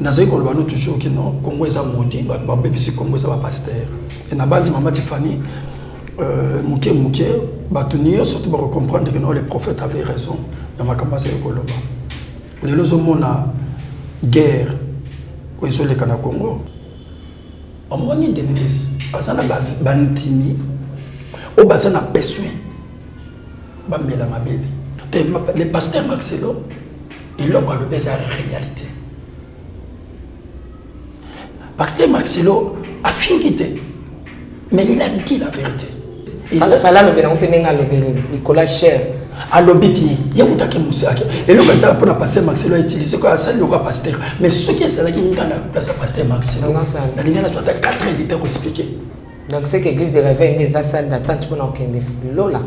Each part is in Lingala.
Nazaï Kolbano toujours que non, Congo est maudit, BBC Congo est pasteur. Et n'a pas dit maman Tiffany, Mouké, Batunir, surtout pour comprendre que non, les prophètes avaient raison. Dans ma campagne de Koloba. Les logements na guerre, où ils sont les Canada Congo. On m'a dit des milices, Basana Bantimi, au Basana Pessoin, Bamela Mabedi. Les pasteurs Maxelo, ils ont quand même des réalité. Pasteur Maxilo a fini, mais il a dit la vérité. Ça fallait le bénin, Nicolas Cher. À l'obéi, il y a un qui mousse. Et le pasteur pour la pasteur Maxilo a utilisé quoi ça le roi pasteur. Mais ce qui est ça qui nous a place à pasteur Maxilo. La ligne a 4 éditeurs pour expliquer. Donc c'est que l'église de réveil des salles d'attente pour n'aucun des Lola.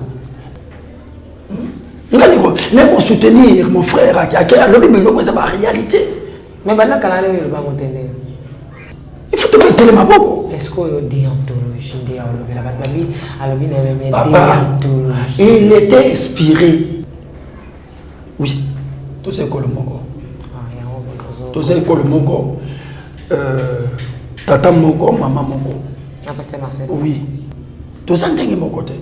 Même pour soutenir mon frère à qui a l'obéi, mais l'homme c'est la réalité. Mais maintenant quand on est le bon il faut te mettre les maboko. Est-ce qu'il y a des déontologies, il était inspiré. Oui. Tout c'est Kolomoko. Tout c'est Kolomoko. Tata Moko, maman Moko. Un pasteur Marcel. Oui. Tout ça n'est pas mon côté.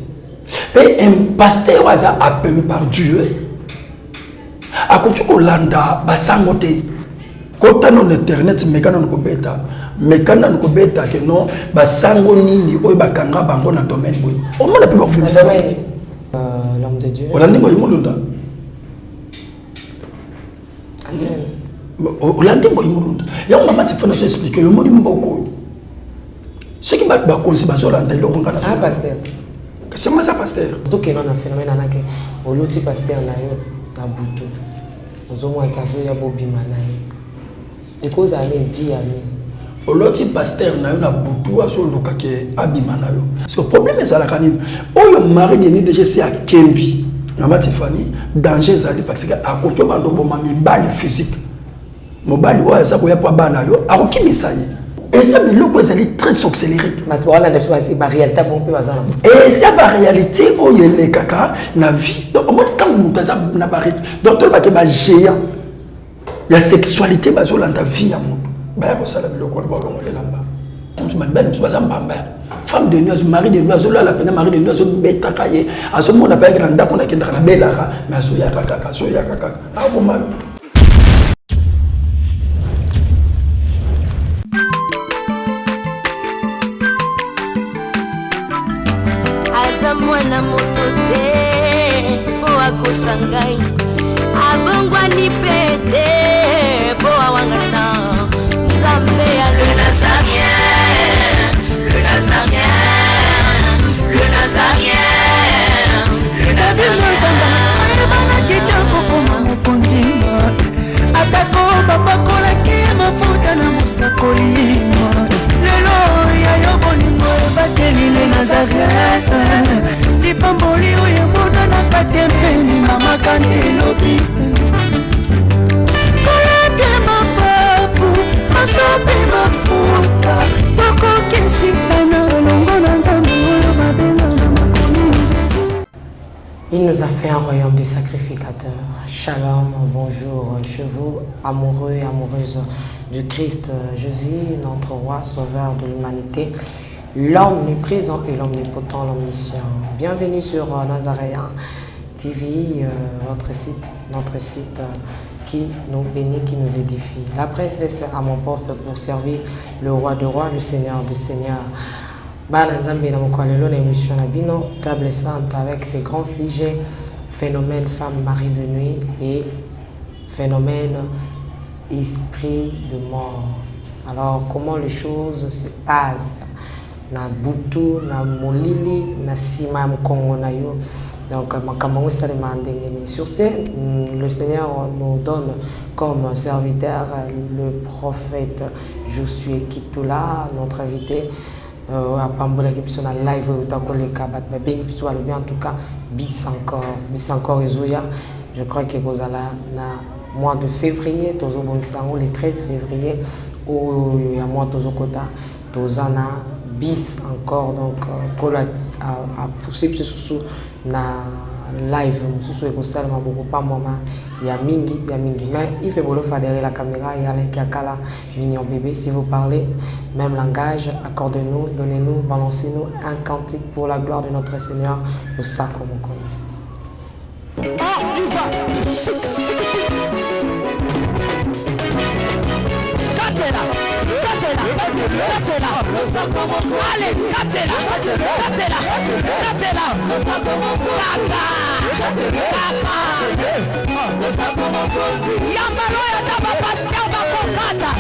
Et un pasteur was appelé par Dieu. À côté de l'Anda, Basangote. Quand on a internet, mais quand on a bêta. Mais quand on a bêta, que non, Basango Nini, ou Bakanga, Bango dans le domaine. On a pu voir l'homme de Dieu. On a dit que Yimolunda. On a dit que Yimolunda. Il y a un moment qui faut nous expliquer. Yimolunda. Ce qui va considérer l'Anda, il y a un pasteur. C'est moi ça, pasteur. Donc, il y a un phénomène où l'autre pasteur na butu. Nous avons un cas où il y a Bobby Manaï. Et cause allait dire l'autre pasteur na butu à son local qui est abimanayo. Parce que le problème est ça la canine. Oh, le mari de déjà c'est à Kembi. Maman Tiffany, danger ça parce que à côté de mon balle physique. Mon balle ouais ça pour y avoir banayo. À aucun message. Et ça, c'est très accéléré. C'est la réalité. Et c'est la réalité où il y a les caca, la vie. Donc, quand on a barré, donc, il y a un géant. Il y a la sexualité dans la vie. Il y a un femme de nuit, mari de nuit, la peine mari de nuit, bêta caillé. À ce moment, on a pas grand dame, on a qu'un bel mais à soya caca, soya caca. Ah, bon, mal. Mwana moto te po akosangai abongwani pete po awangata Nzambe ya le Nazarien, le Nazarien, le Nazarien, le Nazarien. Bana kitoko koma mukondima atako babakolaki mafuta na musakolima lelo ya yobolingo ebateli le Nazareth lipamboli oyo monana katempeni mama kandelobi kolapye mapapu masope mafuta tokokisikana longo na Nzambe oyo babenga na makomi Jésus. Il nous a fait un royaume de sacrificateurs. Shalom, bonjour chez vous, amoureux et amoureuses du Christ Jésus, notre roi, sauveur de l'humanité, l'omniprésent et l'omnipotent, l'omniscient. Bienvenue sur Nazaréen TV, notre site qui nous bénit, qui nous édifie. La princesse à mon poste pour servir le roi de rois, le seigneur de seigneurs. Bana Nzambe na mokwalelo na émission na bino table sainte avec ses grands sujets phénomène femme mari de nuit et phénomène esprit de mort. Alors comment les choses se passent na butu na molili na sima mkongo na yo. Donc makambo salema ndengeni. Sur ce, le Seigneur nous donne comme serviteur le prophète Josué Kitula, notre invité. À Pambola qui sont en live au Takoleka, mais bien qui soit bien en tout cas, bis encore Ezoya. Je crois que vous allez na mois de février, tous au le 13 février, ou il y a mois tous au Kota, tous na bis encore donc à pousser sous na live mususu ekosalama bokopa mama ya mingi mais il fait bolo faire derrière la caméra et Alain Kiakala mignon bébé. Si vous parlez même langage, accordez-nous, donnez-nous, balancez-nous un cantique pour la gloire de notre Seigneur le sacre mon compte. Allez, Yambaloya daba pastel bakokata.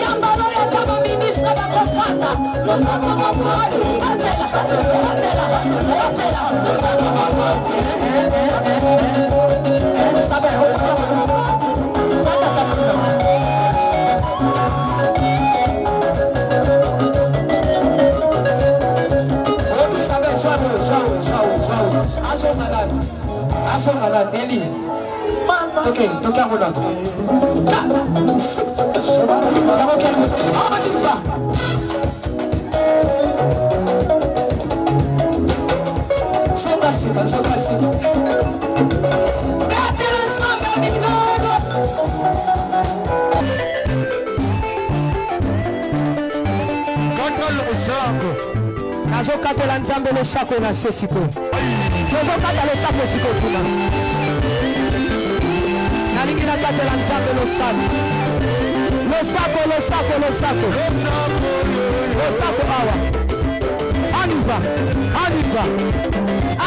Yambaloya daba ministre bakokata. Okay, toka mwana. Nazokatola nzambe losako na sesiko. Nazokata losako siko kuna. Nalingi nakatela nzambe losako. Losako awa. Aniva.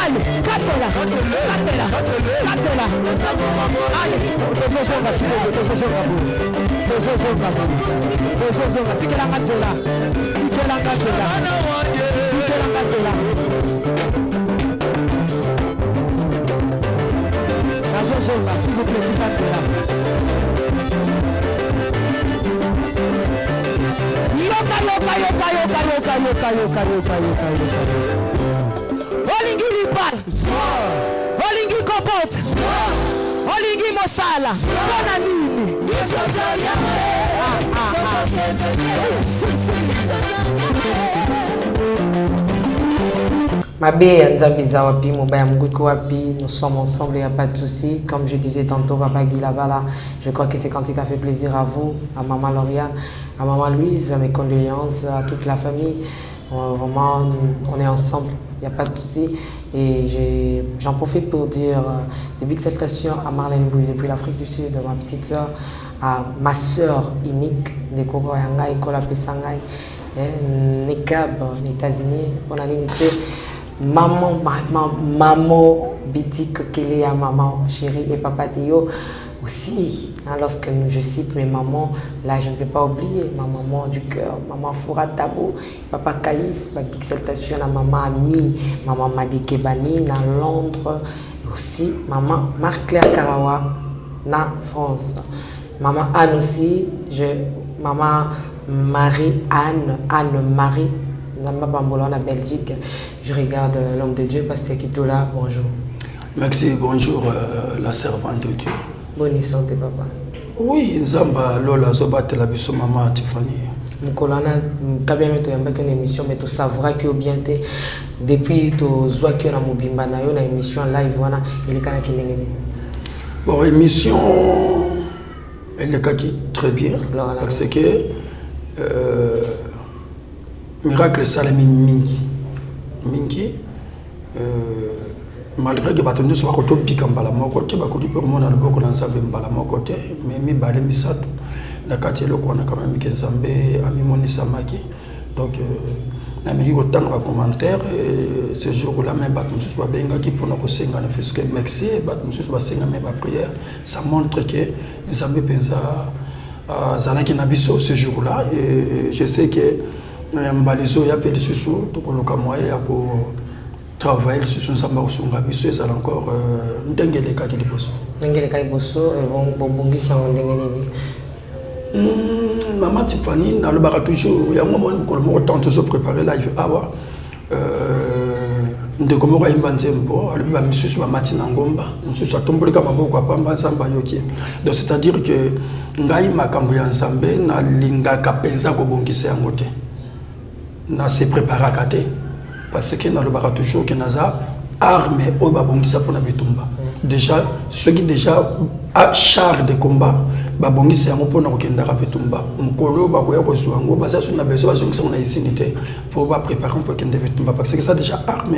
Allez, katela. Allez, tozosonga siko, tozosonga. Tikela katela. Nazosonga, s'il vous plaît, tikatela. Yoka. Olingi lipar. Olingi kopot. Olingi mosala. Bona nini? Mabé Nzambiza wapi, Mobaya Moukou wapi, nous sommes ensemble, il n'y a pas de souci. Comme je disais tantôt, Papa Guy Lavala, je crois que c'est quand il a fait plaisir à vous, à Maman Lauriane, à Maman Louise, à mes condoléances, à toute la famille. Vraiment, on est ensemble, il n'y a pas de souci. Et j'en profite pour dire des big salutations à Marlène Bouy depuis l'Afrique du Sud, ma petite soeur, à ma soeur unique, de Koko Yangai, Kola Pesangai, Nekab, aux États-Unis, on a l'unité. Maman Bitik Kelea, maman chérie et papa Théo aussi. Hein, lorsque je cite mes mamans, là je ne vais pas oublier ma maman du cœur, maman Foura Tabo, papa Kaïs, ma big salutation à maman Ami, maman Madike Bani, dans Londres, et aussi maman Marie-Claire Karawa, na France. Maman Anne aussi, maman Anne-Marie, en Belgique. Je regarde l'homme de Dieu, Pasteur Kitola, bonjour. Merci, bonjour, la servante de Dieu. Bonne santé, papa. Oui, Nzamba, Lola, Zobate, la biso, maman, Tiffany. Mkolana, kabia meto yamba une émission, mais tu savras que bien te depuis to zwa que na mobimba na yo na émission live wana il est kana kindengene. Bon, émission elle est très bien parce que miracle salami mingi malgré que batonde soit koto bikambala moko te bakoki pour mona le boko dans sabe mbala moko te mais mi balé misato na kati loko na quand même kezambe ami moni samaki donc na miki ko tanga commentaire ce jour là même bat mususu ba benga ki pona ko senga na fiske merci bat mususu ba senga même ba prière ça montre que nzambe penza zalaki na biso ce jour là et je sais que mbalizo ya peli susu to ko loka moyen ya ko travailler sur son samba osunga biso ezala encore ndengele kaki liboso ndengele kai boso bon bongisa ndengene ni Maman Tiffany nalobaka toujours ya mo bon ko mo temps toujours préparer live awa de comment on imba nzembo alors ba misusu ba mati na ngomba misusu atomboleka maboko apamba nzamba yoki donc c'est-à-dire que ngai makambo ya nzambe na lingaka penza ko bongisa yango te na se préparaka te parce que na le bara toujours que naza arme o ba bongisa pour na bitumba déjà ceux qui déjà a char de combat ba bongisa yango pour na kokenda ka bitumba mkolo ba koya ko zuango ba sa na besoin ba zongisa na isinité pour ba préparer pour kende bitumba parce que ça déjà arme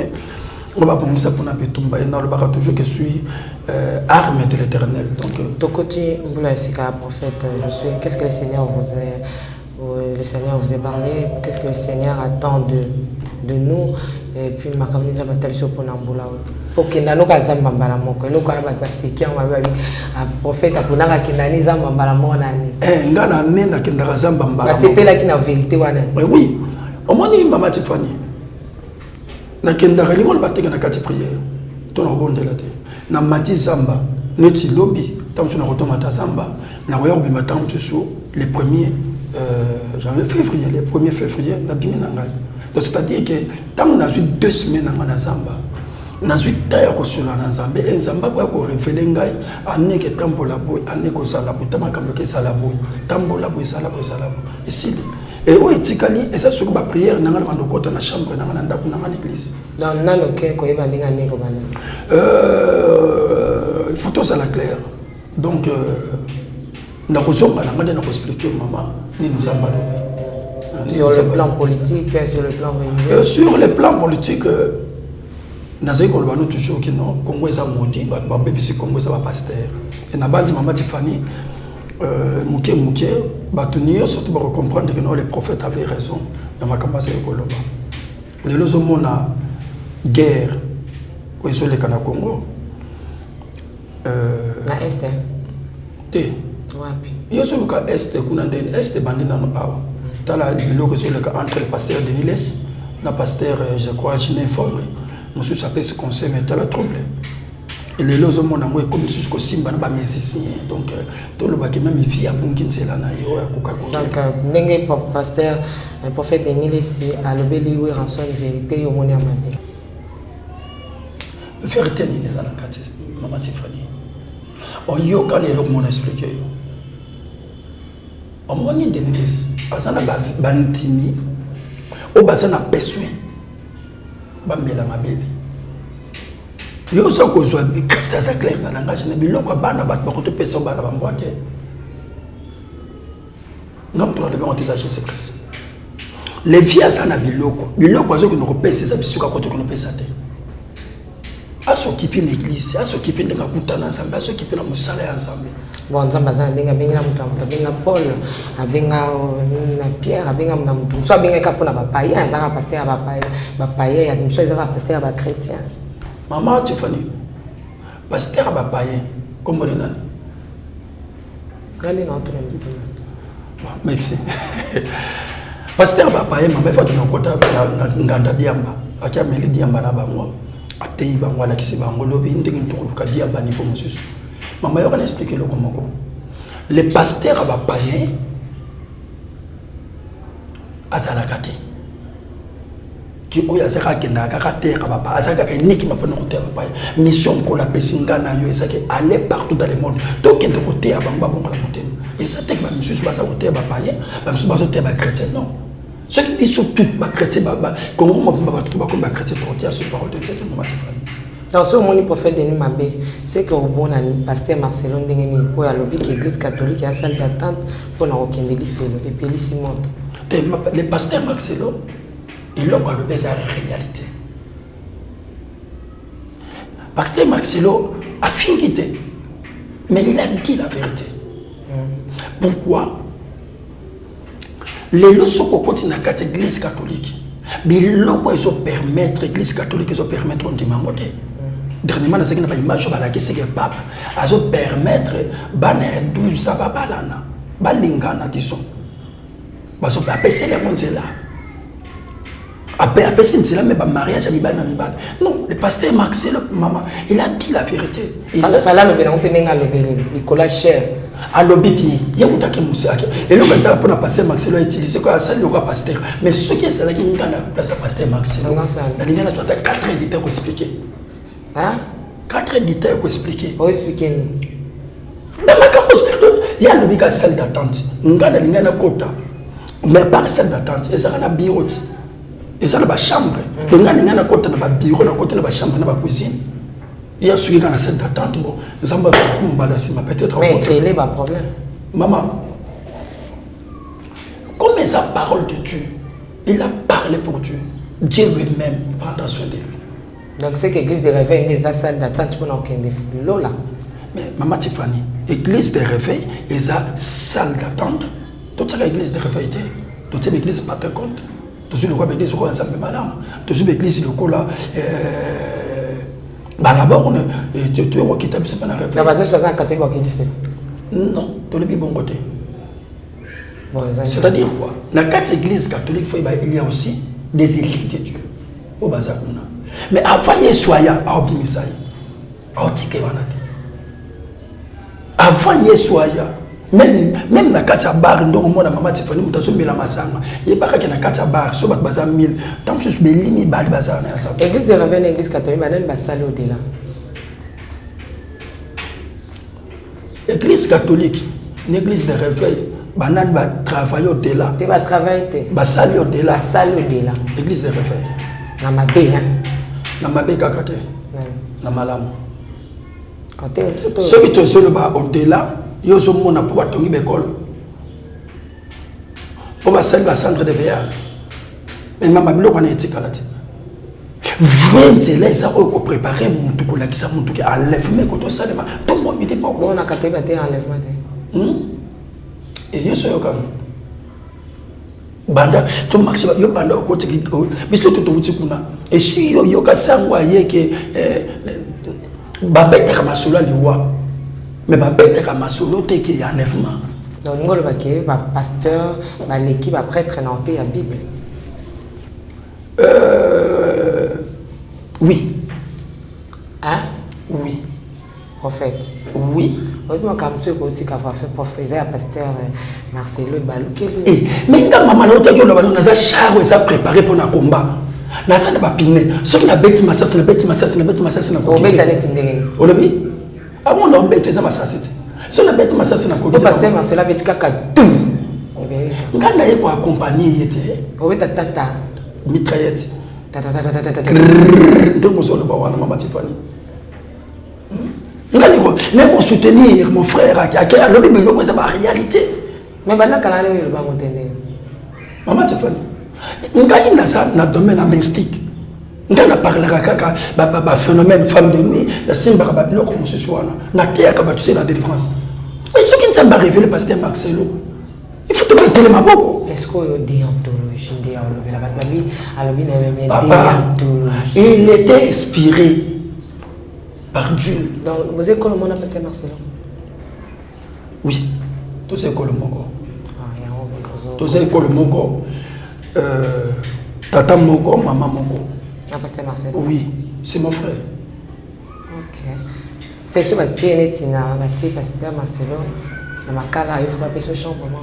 on va bongisa pour na bitumba et na le bara toujours que suis arme de l'Éternel donc Tokoti Mbula Sika prophète je suis qu'est-ce que le Seigneur vous a parlé, qu'est-ce que le Seigneur attend de nous et puis ma communauté m'appelle sur pour Nambula pour que nano kazamba mbalamoko le ko na ba siki on va prophète aponaka kinani zamba mbalamoko nani ngana nena kinda zamba mbalamoko ba sepela ki na vérité wana oui au moins ni mama Tiffany na kinda relingo le bateka na kati prière to na bondela te na mati zamba neti lobby tant sur na rotomata zamba na roya obima tant sur les premiers janvier février les 1er février na bimi na ngai donc c'est-à-dire que tant on a eu 2 semaines na zamba na eu taya ko sula na nzambe e nzamba ko révéler ngai aneke tambola boy aneko sala butama kamboke sala boy tambola boy sala boy ici et o etikali et ça sur ba prière na ngala mandokota na chambre na ngala ndako na l'église dans nalo ke ko yeba ndinga neko bana il faut tout ça la clair donc na kozonga na ngade na ko expliquer maman ni nous avons sur le plan politique sur le plan religieux sur le plan politique nazai ko lobano toujours que non Congo eza modi ba bebisi Congo eza ba pasteur et na bandi maman Tiffany muke batuniyo surtout ba comprendre que non les prophètes avaient raison dans makambo za ekoloba lelo zo mona guerre ko iso le kana Congo na est te wapi yo so ka est kuna ndeni est bandi na no awa tala biloko so le ka entre le pasteur de Niles na pasteur je crois je n'informe monsieur s'appelle ce conseil mais tala trouble et les lois au monde en comme jusqu'au simba na ba musicien donc tout le baki même vie à bunkinzela na yo ya kuka donc ndenge pasteur un prophète de Niles a lobeli oui rançon vérité au monde amabe vérité ni les ala kati maman Tiffany on yo quand les gens m'ont expliqué on m'a dit de Niles asana ba ntimi o basana besoin bambela mabeli yo so ko zo bi Christ za clair na langage na biloko bana bat ba ko te pesa bana ba mboate ngam to de monter Jésus Christ les vies asana biloko zo ko no pesa za bisuka ko to ko no pesa te aso kipi na église aso kipi ndanga kutana nzambe aso kipi na musala ya nzambe bon nzamba za ndinga benga mutu benga Paul abenga na Pierre abenga na mutu so abenga ka pona ba païen za pasteur ba païen ya muso za pasteur ba chrétien maman Tiffany pasteur ba païen comme le nani kali na to mutu merci pasteur ba païen mama fa tuna kota na nganda diamba akia meli diamba na bango atei bango la kisi bango lobi ndenge ntoko diamba ni pour mususu maman yo kana expliquer le comment les pasteurs ba païen azalaka te ki oya zaka kenda ka terre ba azaka ka niki mapona ko terre ba mission ko la pesinga na yo ezaka aller partout dans le monde donc kende ko terre ba bongo la motema et ça tek ba mususu ba za ko terre ba païen ba mususu ba zo terre ba chrétien non ceux qui sont tous ba chrétien ba comment ba chrétien pour dire ce parole de Dieu de ma famille. Dans ce moment, le prophète Denis Mabé, c'est que au bon pasteur Marcelon Dengeni, pour la lobby qui église catholique, il y a une salle d'attente pour nous reconnaître les faits, et puis les Simon. Le pasteur Marcelon, il a le besoin de réalité. Pasteur Marcelon a fini, mais il a dit la vérité. Pourquoi? Les leçons qu'on continue à l'église catholique, ils ont permettre l'église catholique, ils ont permettre de m'amoter. Dernièrement, dans une image, c'est que le pape a permettre de 12 ababalana, balingana, disons. Parce que les gens là. Après, c'est là, mais mariage à Mibal. Non, le pasteur Marcelo, maman, il a dit la vérité. Ça fallait le Nicolas Cher. À l'obéi, il y a un taquet moussaki. Et le pasteur pour la pasteur Marcelo a utilisé quoi ça le roi pasteur. Mais ce qui est ça là qui nous a la place à pasteur Marcelo. La ligne là, tu as 4 éditeurs pour expliquer. Hein? 4 éditeurs pour expliquer. Pour expliquer ni. Il y a le salle d'attente. Nous avons une quota. Mais par salle d'attente, il y a un bureau. Il y a une chambre. Nous avons une quota dans le bureau, dans la chambre, dans la cuisine. Il y a celui dans la salle d'attente. Nous avons peut-être. Mais créer les problèmes. Maman, comme sa parole de Dieu, il a parlé pour Dieu. Dieu lui-même prendra soin de lui. Donc c'est que l'église de réveil, il y a une salle d'attente pour nous là. Mais Maman Tiffany, l'église de réveil, il y a une salle d'attente. Toute l'église de réveil, toute l'église Pentecôte, toute l'église où ensemble madame, toute l'église locale là, là-bas on est, tu es qui t'a pas la réveil. Ça va nous passer en catégorie qui fait. Non, tu le bon côté. C'est-à-dire quoi? Dans la 4 églises catholiques, il y a aussi des élites de Dieu. Au bazar. Mais avant de soya, à Obimisaï, à Otikevanate. Avant de soya, même dans 4 bar, donc au moins la maman Tiffany, nous avons mis la massanga. Il n'y a pas qu'il y a 4 bar, sur le bazar 1000. Tant que je suis béni, bali bazar. L'église de réveil, l'église catholique, madame va saler au-delà. L'église catholique, l'église de réveil, banane va travailler au-delà. Tu vas travailler, tu vas saler au-delà. Va saler au-delà. L'église de réveil. Dans ma baie, hein? Dans ma baie, kakate. Dans ma lame. Ceux qui te sont au-delà, ils sont mon appui à ton école. Pour ma salle, centre de veillage. Mais ma mabilo, on est éthique à la tête. Vraiment, c'est là, ça va préparer mon tout là, qui ça mon tout qui enlève, mais quand on s'en va, tout le monde me dit pas. Bon, on a capté battre enlèvement. Et je suis au calme. Banda, tout marche, yo banda au côté qui, mais surtout tout petit kuna. Et si yo ka sangwa ye que babete kama solo liwa, mais babete kama solo te qui enlèvement. Donc nous le baquet, ma pasteur, ma l'équipe, ma prêtre nantais la Bible. Oui. Hein? Oui. Prophète. Oui. Aujourd'hui, quand monsieur Koti a fait prophétiser à pasteur Marcelo Balouké. Mais quand maman a dit que nous avons char préparé pour un combat. Nous avons pas piné. Ce qui a bête massas, la bête massas, la bête massas, la bête massas. On l'a vu? Avant on a bête massas. Ce la bête massas na ko. Le pasteur Marcelo bête kaka tout. Quand on a quoi accompagner était. On bête tata. Mitraillette. Tata tata tata tata. Donc nous sommes là Maman Tiffany. Mais pour soutenir mon frère, à qui a l'obéi, mais c'est la réalité. Mais maintenant, quand on est là, on est Maman Tiffany, on a dans le domaine mystique. On a parlé de phénomène femme de nuit, la simba babilo comme ce soir. On a terre qui tu sais la délivrance. Mais ce qui ne s'est pas révélé, pasteur Marcelo, il faut te mettre les maboko. Est-ce qu'il y a des anthologies, il était inspiré par Dieu. Donc, vous êtes comment on pasteur Marcelo? Oui, tout c'est école moko. Tout c'est école moko. Tata moko, maman moko. Ah, pasteur Marcelo? Oui, c'est mon frère. Ok. C'est ce que tu as dit, pasteur Marcelo. Dans ma cas là, il faut pas payer ce champ pour moi.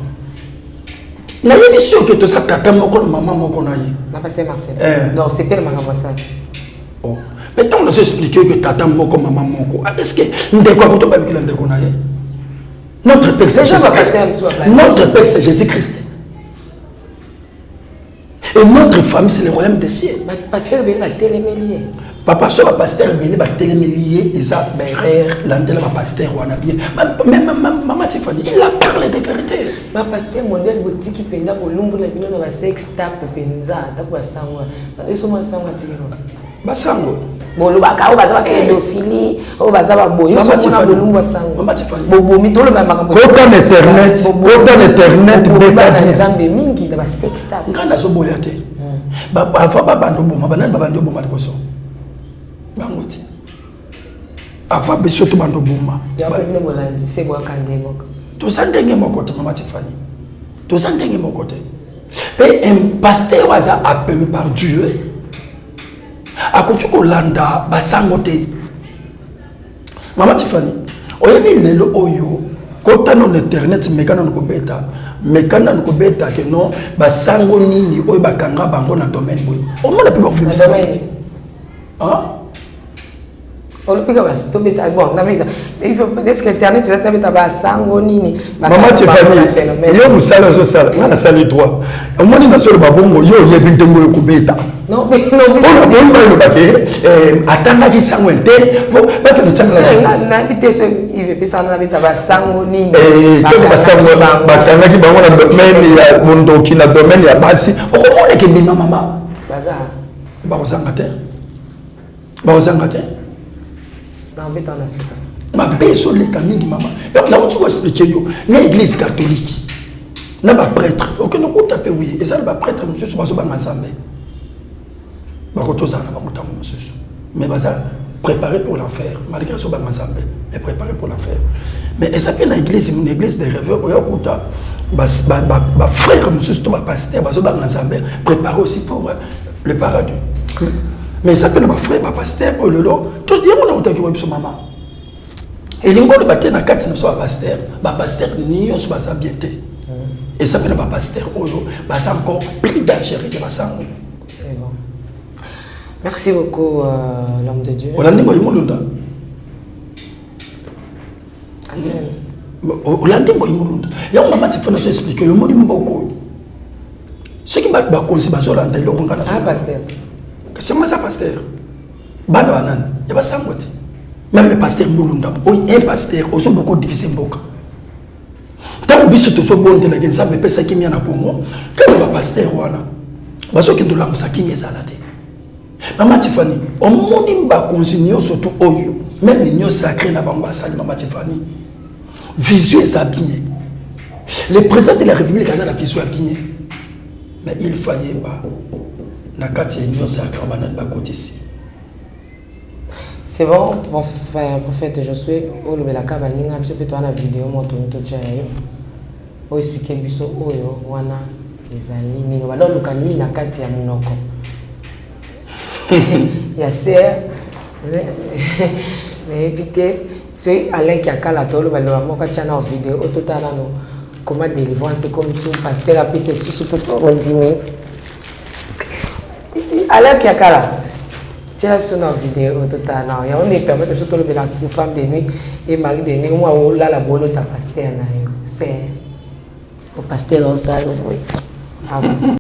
Na yebi sûr que tout ça tata moko maman moko na yi. Na pasteur Marcelo. Non, c'est père maman ça. Oh. Mais tant on a expliqué que tata moko maman moko. Est-ce que ndeko ko to ba bikila ndeko na ye? Notre père c'est Jésus-Christ. Notre père c'est Jésus-Christ. Et notre famille c'est le royaume des cieux. Mais pasteur Bélé va télémélier. Papa soit pasteur Bélé va télémélier des berère l'antenne va pasteur wana bien. Même maman Tiffany, il a parlé de vérité. Ma pasteur modèle boutique penda pour l'ombre la bino na sex tap penza ta kwa sangwa. Eso mo sangwa tiko. Basango. Bolo baka o baza pédophilie, o baza ba boyo so na bolumba sangwa. Maman Tiffany. Bobo mitolo ba makambo. Autant internet beta nzambe mingi na ba sex tap. Ngana so boyate. Ba avant ba bando boma banana ba bando boma koso. Bangoti. Avant be surtout bando boma. Ya ba bino bolandi c'est boya kande moko. Tozandenge mokote Maman Tiffany. Tozandenge mokote. Et un pasteur a appelé par Dieu. A continué qu'on landa, basangote. Maman Tiffany, oyebi lelo oyo, kota non internet mekana nko beta que non, basango nini oyo bakanga bango na domaine boy. O mona pe ba domaine. Hein? On peut pas se tomber bon, mais il faut peut-être que internet ça t'avait ta sango nini. Maman Tiffany, yo musala zo sala, na sali droit. O moni na solo babongo yo yebi ndengo yo kubeta. Non mais on va le baquet attendre qui sango ente pour pas que nous tient la na bité ce il veut pas ça na bita ba sango nini. Que ba sango batanga ki bango na domaine ya mondo ki na domaine ya basi. O ko mona ke bima mama. Baza. Ba ozangate. Ba ozangate. Non, mais t'en as su. Ma beso le mingi maman. Donc là où tu vas expliquer yo, na église catholique. Na ba prêtre. OK, nous on taper oui. Et ça ba prêtre monsieur so ba so ba nzambe. Ba ko toza na ba mutambo monsieur. Mais baza préparé pour l'enfer. Malgré so ba nzambe, mais préparé pour l'enfer. Mais et ça fait une église des rêveurs oya kuta ba frère monsieur to ba pasteur ba so ba nzambe préparé aussi pour le paradis. Mais ça s'appelle ma frère, ma pasteur, oh lolo. Tout le monde a dit que maman. Et l'ingol de bataille na quatre ne soit pasteur, ma pasteur ni on soit sa bienté. Et ça s'appelle ma pasteur, oh lolo. Bah c'est encore plus dangereux que ma sang. C'est bon. Merci beaucoup l'homme de Dieu. On a dit moi imolunda. Asen. On a dit moi imolunda. Il y a un maman qui fait nous expliquer, il m'a dit beaucoup. Ce qui m'a conseillé, bah Zolanda, il a rencontré. Ah pasteur. C'est moi ça pasteur. Bana banan, il y a pas ça côté. Même le pasteur Moulunda, un pasteur, aussi beaucoup difficile beaucoup. Quand on dit que ce bon de la guerre, ça me fait ça qui vient à Congo. Quand on pasteur wana, parce que de la musa qui est salade. Maman Tiffany, on m'a pas continué surtout oyo, même l'union sacrée na bango asali Maman Tiffany. Vision est habillée. Le président de la République a la vision habillée. Mais il fallait pas. C'est bon, prophète Josué, o le belaka baninga biso pe to na vidéo moto to tcha yo. O expliquer biso oyo wana ezali nini ba luka nini na kati ya munoko. Ya ser mais éviter c'est Alain qui a kala to le balo moka tcha na vidéo o totala no comment délivrance comme sous pasteur a pissé sous peu on dit mais Alain qui a kala, tu as vu sur notre vidéo, on est permis de se trouver dans une femme de nuit et mari de nuit. Moi, on a la bolo ta pasteur, c'est au pasteur en salle, oui. À vous.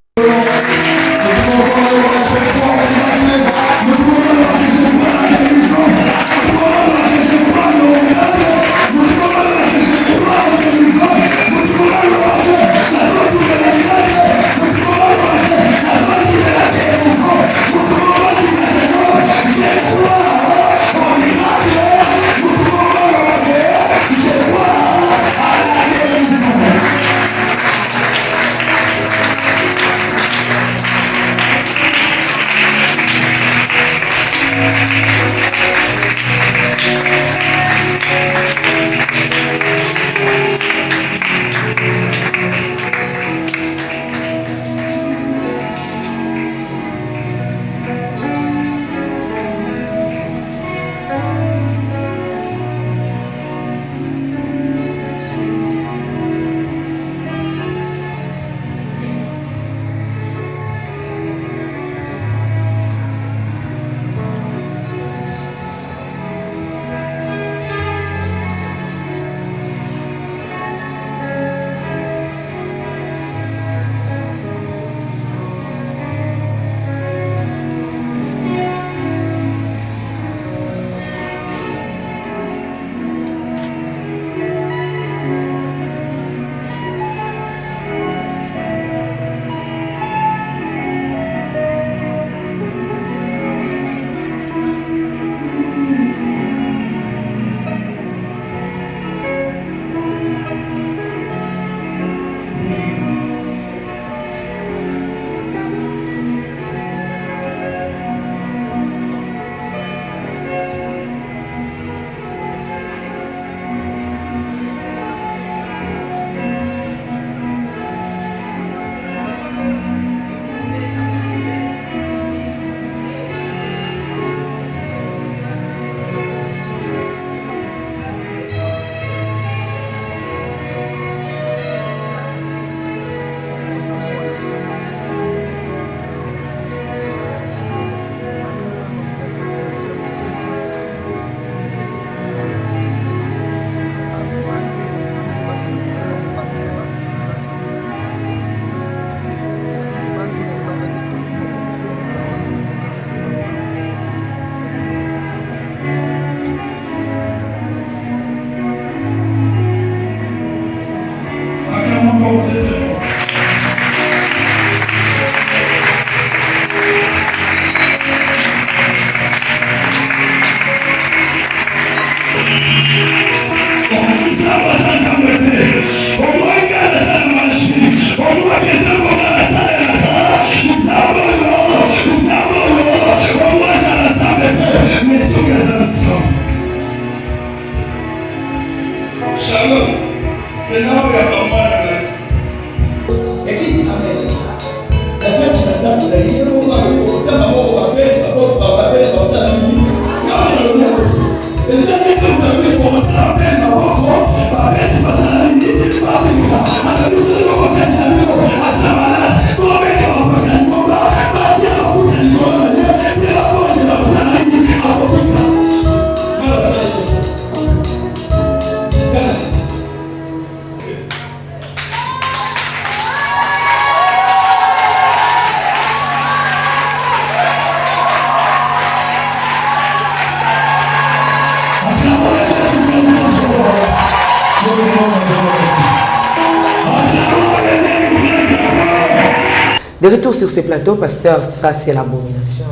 De retour sur ces plateaux, pasteur, ça c'est l'abomination.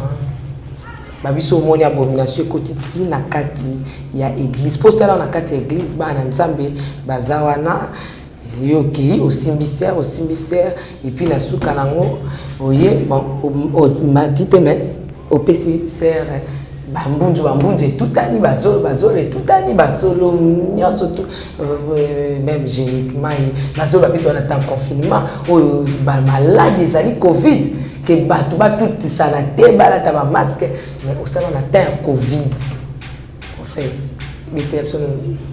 Babiso moni abomination kotiti na kati ya église. Pour ça na kati église ba na nzambe bazawana yoki osimbisère et puis na suka nango oye bon matite mais au PC sert bambunju tout ani bazolo et tout ani basolo nyoso tout même géniquement bazolo babito na temps confinement o ba malade des ali covid que bato ba tout ça na te ba la ta masque mais au salon na terre covid en fait mais télévision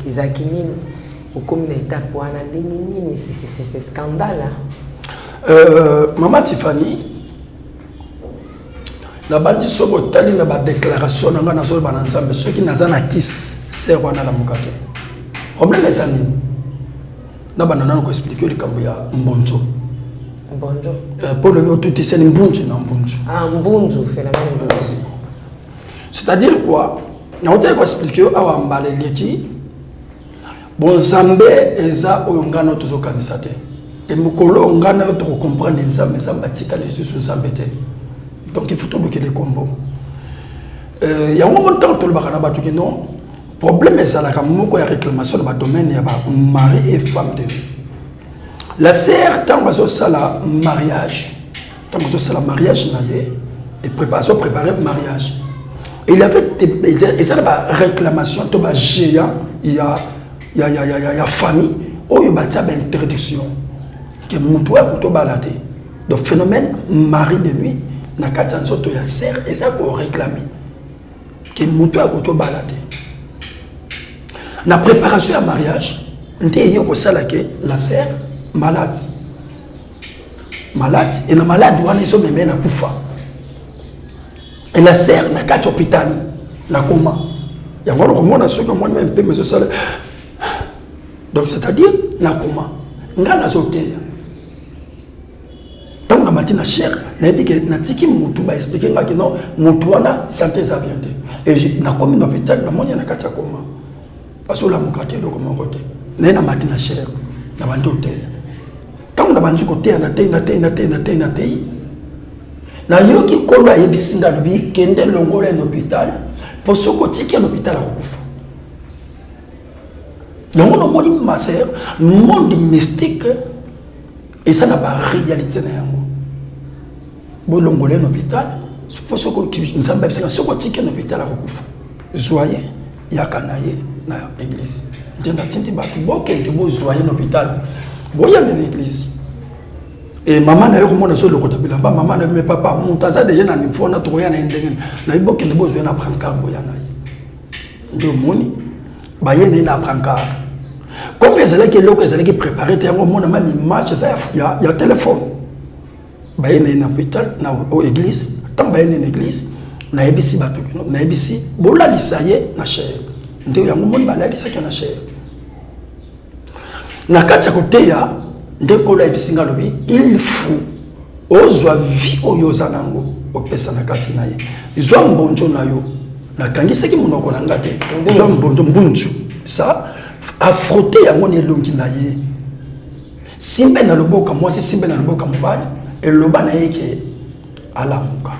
Isaac nini au comme une étape wana nini c'est scandale maman Tiffany la bandi soko tali na ba déclaration na ngana zo ba nzambe ceux qui nazana kiss c'est wana la mukate problème les amis na banana ko expliquer le kambo ya mbonjo pour le tout c'est mbunju na mbunju mbunju phénomène mbunju c'est-à-dire quoi na hôtel ko expliquer awa mbale leki bon zambe eza oyongana tozo kanisa te et mukolo ngana to comprendre nzambe nzambe tika les sur nzambe te. Donc il faut tout bloquer les combos. Il y a un moment où tout le monde dit non. Le problème est que il y a réclamation dans le domaine de mari et femme. La sœur, tant que ça le mariage, et préparation préparer le mariage. Et il avait et ça la réclamation de la géant, il y a famille où il y a une interdiction que moutoua pour balader. Donc phénomène mari de nuit. Na kati nzoto ya sœur eza ko réclamer que mutu akoto balade na préparation à mariage nté yoko sala que la sœur malade et na malade wana iso meme na kufa et la sœur na kati hôpital na coma ya ngolo ko mona soko moi même peu mais ça donc c'est-à-dire na coma ngana zoteya tant la matinée chère mais dit que natiki mutu ba expliquer que non mutu wana santé ça bien et na comme l'hôpital na monya na kati koma parce que la mukate do comme côté na matinée chère na bandi hôtel tant na bandi côté na te na yoki kolo ayebisinga lobi kende longola na hôpital pour ce côté qui l'hôpital a kufa donc on moni ma sœur monde mystique et ça n'a pas réalité na yango bolongolé l'hôpital pour ce que nous avons besoin ce que tu l'hôpital a recouvert joyeux yakanaye na église ndenda tindi ba boke de bo joyeux l'hôpital boya de l'église et maman na yo mona so le côté bilamba maman na me papa montaza déjà na niveau na to ya na ndenge na boke de bo joyeux na prendre car boya na ndo moni ba yene na prendre car comme les élèves qui préparé tellement mon même image ça il y a téléphone ba yene na hôpital na église tant ba yene na église na ebisi bato na ebisi bola lisaye na cher ndio yango mon ba la lisaki na cher na kati côté ya ndeko la ebisinga lobi il faut ozwa vie oyoza nango opesa na kati na ye izwa mbonjo na yo na kangisaki monoko na ngate izwa mbonjo mbunju ça a frotté yango ne longi na ye simbe na loboka mwasi simbe na loboka mobali et loba na yeke alamuka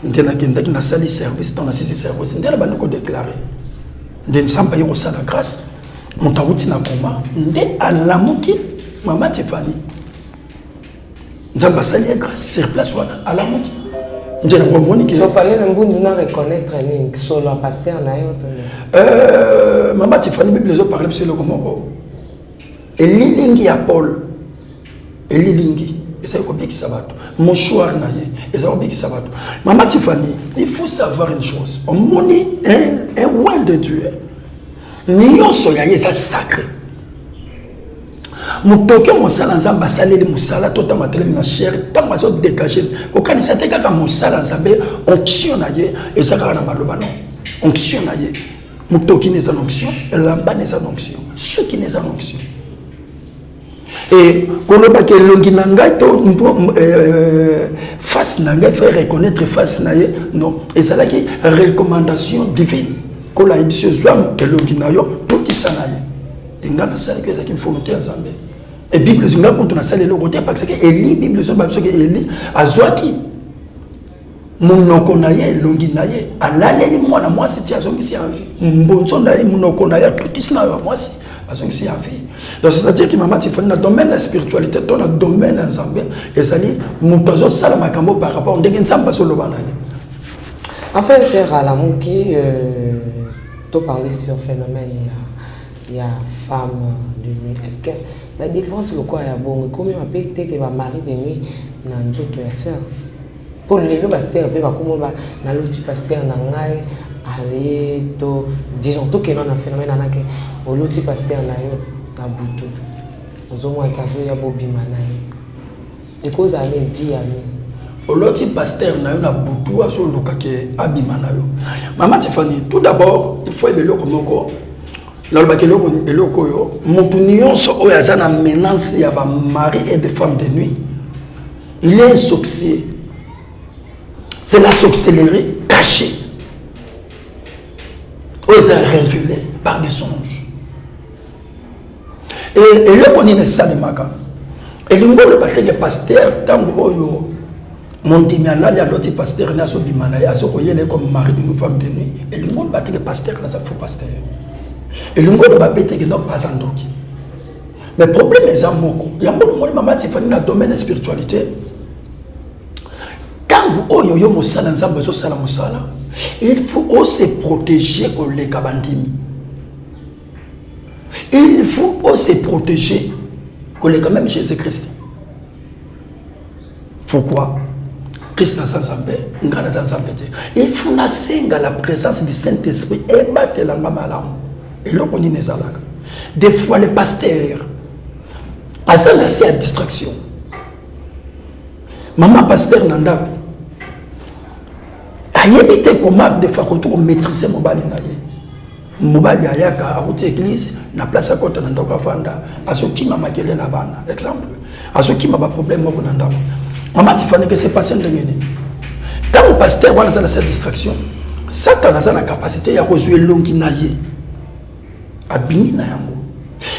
ndena kendaki na sali service dans la sisi service ndela bandi ko déclarer ndeni samba yoko sala grâce montawuti na koma nde alamuki mama Tiffany nzamba sali grâce sur place wana alamuki ndena ko moni ki so fallait le mbundu na reconnaître ni solo pasteur na yo to mama Tiffany bible zo parler sur le komoko elilingi ya Paul elilingi esa ko biki sabato mouchoir na ye esa ko biki sabato mama Tiffany il faut savoir une chose on moni un roi de Dieu nyonso ya ye ça sacré mutoke mosala nzamba saleli musala tota matelemi na cher tant baso dégager ko kanisa te kaka musala nzambe onction na ye esa kaka na maloba non onction na ye mutoki neza onction lamba neza onction soki neza onction et koloba ke longi na ngai to face na ngai faire reconnaître face na ye non esa ki recommandation divine ko la édition zwam ke longi na yo tout ça na ye ngana sala ke eza ki volonté nzambe Et Bible zinga pour ton asale le côté parce que Eli Bible zo ba que Eli azwaki munoko na ye longi na ye alaleli mwana mwasi ti azongi si envie mbonzo na ye munoko na ye tout na mwasi azongi si envie. Donc c'est-à-dire que maman Tiffany dans domaine de la spiritualité dans le domaine ensemble ezali mutozo sala makambo par rapport ndenge nzamba so lobana ye. Enfin c'est Alamuki to parler sur phénomène il y a femme de nuit. Est-ce que la délivrance le quoi ya bon comme on peut dire que mari de nuit na nzoto ya sœur pour les lo ba sœur pe ba comme ba na loti pasteur na ngai aye to disons to que non na phénomène na que o loti pasteur na yo na butu ozo mo kazo ya bobima na ye et cause aller dit ani o loti pasteur na yo na butu aso luka ke abima na yo. Maman Tiffany, tout d'abord il faut évaluer comment ko la menace ya ba mari et des femmes de nuit. Il est un sorcier. C'est la sorcellerie cachée. Ils ont révélé par des songes. Et le on est ça de maga. Et le pasteur tango yo Montimi ala ya l'autre pasteur na so bimana ya so koyele comme mari d'une femme de nuit. Et le monde battre le pasteur na sa faux pasteur. Et le monde va bêter que non pas andoki. Mais le problème est à moko. Il y a beaucoup de maman Tiffany dans le domaine de la spiritualité. Quand on yo mosala nzambe zo sala mosala, il faut se protéger contre les kabandimi. Il faut se protéger contre quand même Jésus-Christ. Pourquoi? Christ n'a ensemble, ngana ensemble. Il faut nasenga la présence du Saint-Esprit et battre la malam. Et là on dit nezalaka. Des fois les pasteurs azana à distraction. Maman pasteur nanda ayebite comment de fois qu'on maîtriser mobali na ye. Mobali ayaka à l'église na place à côté nanda ka fanda asoki mama kele na bana. Exemple. Asoki mama problème mo nanda. Maman Tiffany que c'est passé ndengene. Quand le pasteur va dans cette distraction, Satan a la capacité à jouer longi na ye. Abini na yango.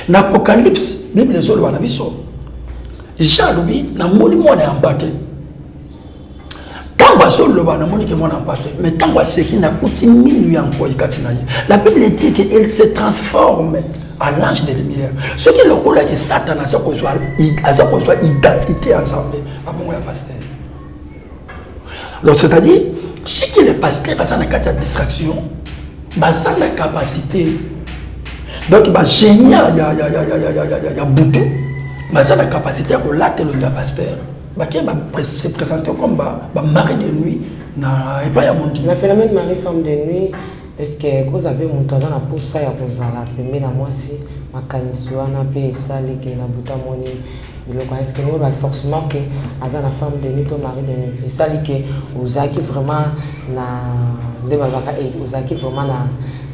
Na Apocalypse, Bible zo lwa na biso. Jean lobi na moni mwana ambate. Tamba zo lwa na moni ke mwana ambate, mais tamba seki na kuti minu yango ikati na ye. La Bible dit que il se transforme à l'ange de lumière. Ce qui est le coup là que Satan a sa identité ensemble. Ah bon, ya pasteur. Donc c'est-à-dire ce qui est le pasteur a sa distraction, ba sa la capacité. Donc bah génial ya boutou, ba sa la capacité à relater le pasteur. Bah qui va se présenter comme ba mari de nuit na et pas ya monde. Le phénomène mari femme de nuit. Est-ce que vous avez mon toison à pour ça et pour ça la mais na moi si ma canissua na pe ça les qui na buta moni est-ce que nous va forcément que à la femme de nuit ton mari de nuit et ça les que vous avez vraiment na de babaka et vous avez vraiment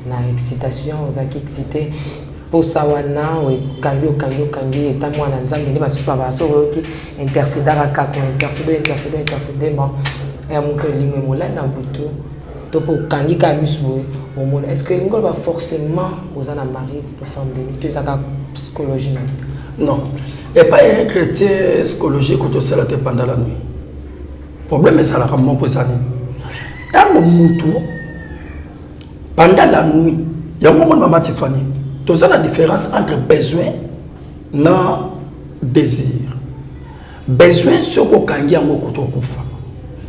na excitation vous avez excité pour ça wana ou kangi et ta moi na nzambe ni ba supa ba so ki intercéder ka ko intercéder bon et mon que limé mola na butu. Est-ce que l'ingol va forcément aux en mari de femme de nuit? Tu es à psychologie? Non. Et pas un chrétien psychologique quand tu sais la pendant la nuit. Le problème est ça la ramon pour ça. Dans mon tour, pendant la nuit, il y a un moment maman Tiffany. Tu sais la différence entre besoin et désir. Besoin c'est qu'on kangi en moko to kufa.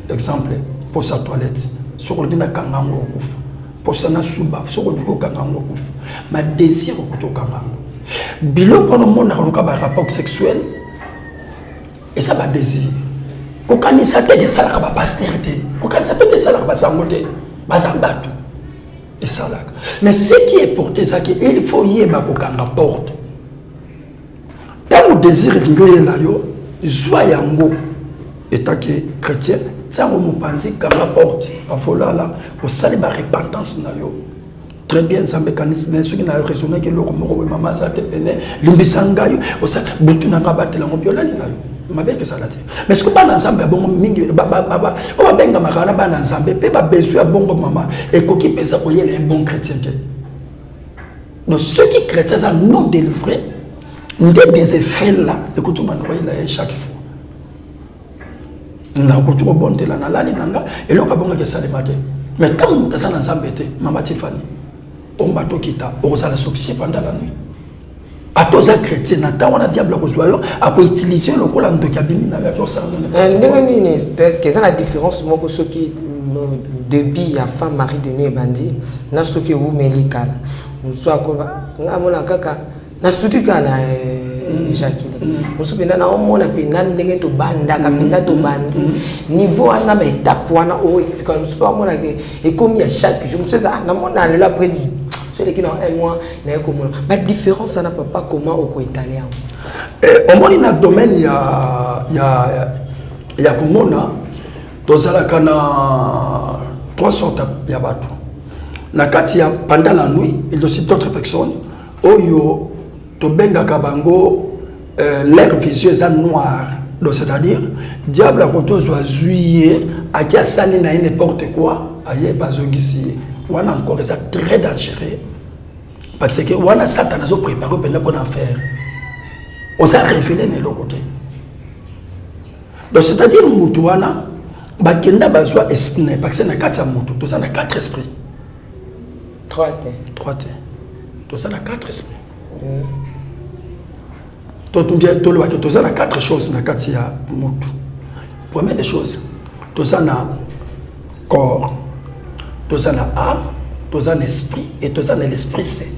Exemple pour sa toilette. Sur le kangango kufa pour ça na suba sur le kangango kufa ma désir ko kangango bilo pour le monde na ba rapport sexuel et ça va désir ko kanisa te de sala ba pastorité ko kanisa peut sala ba sangote ba zambatu et ça là mais ce qui est porté ça il faut y ba ko kanga porte tant désir ngoye la yo joie yango état que chrétien. Ça on pense qu'à la porte, à Folala, au salut ma repentance na yo. Très bien, ça mécanisme, ceux qui n'ont raisonné que le maman ça te peine, l'imbisanga yo, au salut, boutu n'a pas battu la mobile na yo. Ma belle que ça l'a dit. Mais ce que pas ensemble, bon, mingi, baba, on va benga marana, ba ensemble, pe ba besoin bon maman, et coquille pensa qu'il y a un bon chrétien. Donc ceux qui chrétiens sont non délivrés, des effets là, écoute, on a chaque fois. On a beaucoup de bonnes de la nalali nanga, et l'on a bon que ça les matin. Mais quand on a ça dans sa bête, maman Tiffany, on va tout quitter, on va la succès pendant la nuit. À tous les chrétiens, on a diable à utiliser le col en deux cabines avec ça. Est-ce que c'est la différence moi que ceux qui depuis la femme Marie de Nuit bandit, na ceux qui ou médical, nous soit quoi, na mon kaka, na souti kana Jacqueline. Nous sommes dans un monde qui n'a pas de banda, capina de bandi. Niveau na ba étape wana o explique nous sommes pas mon et comme il y a chaque jour, nous sommes à na mon là après celui qui dans un mois n'a comme la différence ça n'a pas comment au italien. Au moins dans le domaine il y a comment là dans la kana 3 sortes ya bateau. Na kati ya pendant la nuit, il y a aussi d'autres personnes oyo to benga kabango l'air visuel est noir. Donc c'est-à-dire diable a koto soit juillet a qui a sali na n'importe quoi aye pas ici. On a encore ça très dangereux parce que on a Satan a préparé pour en faire. On s'est révélé de l'autre côté. Donc c'est-à-dire mutuana bakenda bazwa esprit parce que na quatre mutu to ça na 4 esprits. 3 T. To ça na 4 esprits. To ça na 4 choses na kati ya mutu. Première des choses, to ça na corps, to ça na âme, to ça na esprit et to ça na l'esprit saint.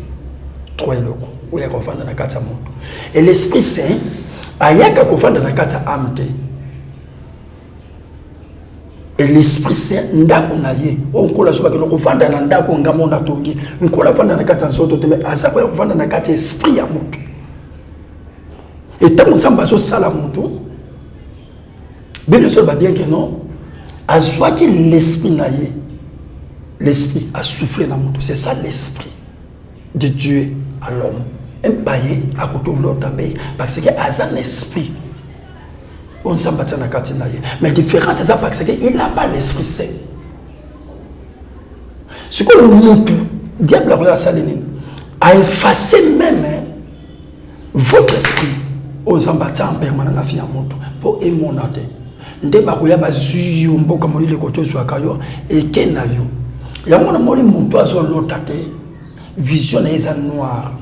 3 loko. Où ya kofanda na kati ya mutu. Et l'esprit saint ayaka kofanda na kati ya âme te. Et l'esprit saint ndako na ye on kola soba ke ko fanda na ndako ngamo na tongi nkola fanda na kata nsoto te mais asa ko fanda na kata esprit ya mutu et tant on samba so sala mutu Bible va bien que non azwa ki l'esprit na ye l'esprit a soufflé na mutu c'est ça l'esprit de Dieu à l'homme un païen à côté de l'autre parce que asa l'esprit on s'en bat na katina ye. Mais la différence c'est ça parce qu'il n'a pas l'esprit saint. Ce que le monde, diable a effacé même votre esprit. On s'en bat en permanence la vie en monde pour émonater. Nde ba ko ya ba zuyo mboka moli le koto so akayo et kenayo. Ya mona moli muto azo lotate vision eza noire.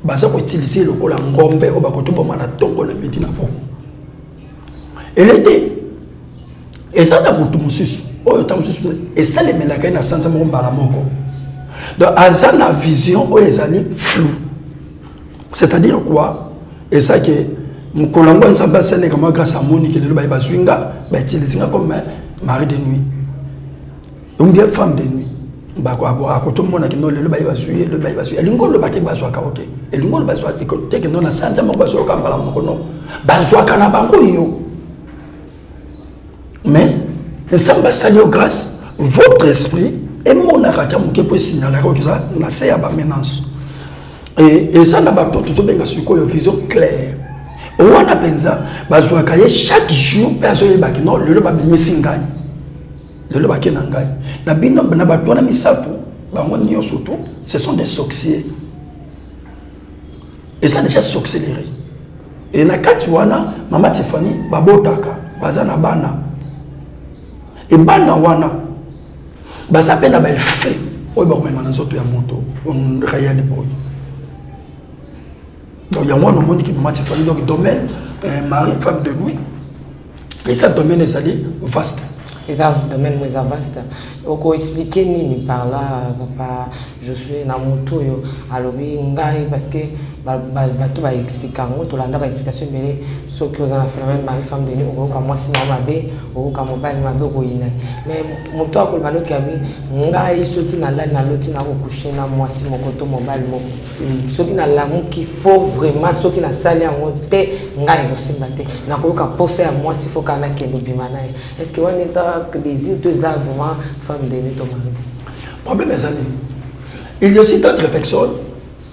Baza ko utiliser le kola ngombe o ba koto bomana tongo na medina fo. Elle était et ça n'a pas et ça les mélacains na sansa mo mbala moko donc azana vision o ezali flou c'est-à-dire quoi et ça que mkolongo nsamba sene comme grâce à Monique le ba bazwinga ba utiliser comme mari de nuit ou bien femme de nuit ba ko abo akoto mona ki no le ba bazwi le ba bazwi elingo le ba te bazwa ka ote elingo le bazwa te que non na sansa mo bazwa ka mbala moko no bazwa kana bango yo. Mais, ensemble, salut grâce, votre esprit et mon arrêtement qui peut signaler que ça, c'est à la menace. Et ça, n'a pas tout bien sur une vision claire. On a pensé, chaque jour, personne ne non, le loba bimesingai. Le loba kenangai. Na bino na batona misapu, bango nyo surtout, ce sont des sorciers. Et ça déjà s'accélérer. Et na katuana, maman Tiffany, babotaka, bazana bana. Et bana wana baza pena ba effet oyo ba komema na nzoto ya moto on réel boy donc il y a moi le monde qui m'a dit donc domaine mari femme de nuit et ça domaine est allé vaste les domaine moins vaste oko expliquer nini par là papa je suis na moto yo alobi ngai parce que bato ba expliquer ngo to landa ba explication mbele so que aux phénomène mari femme de nuit oko ka moi sinon mabe oko ka mobile mabe ko ina mais moto akol bano ki abi ngai so ki na la na loti na ko coucher na moi si moko to mobile moko so ki na la mu ki faut vraiment so ki na sali ngo te ngai ko simbate na ko ka poser à moi si faut kana ke bimana est-ce que on est ça que désir deux avant femme de nuit to mari problème est il y a aussi d'autres personnes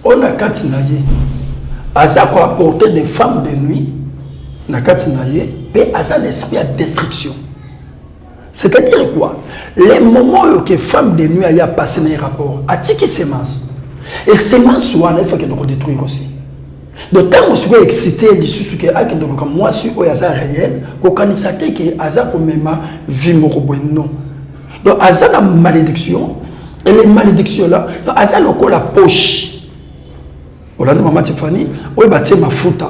on a katinaye asa ko apporter des femmes de nuit na katinaye pe asa l'esprit de destruction c'est-à-dire quoi les moments où que femme de nuit a passé dans rapport a tiki semence et semence soit il faut que nous détruire aussi Donc, tant que je suis excité, je suis excité, moi, je suis réel, quand il s'attend que Aza pour même vie non. Donc, Aza la malédiction, et les malédictions là, Aza le la poche. Voilà, maman Tiffany, oui, bah, ma fouta.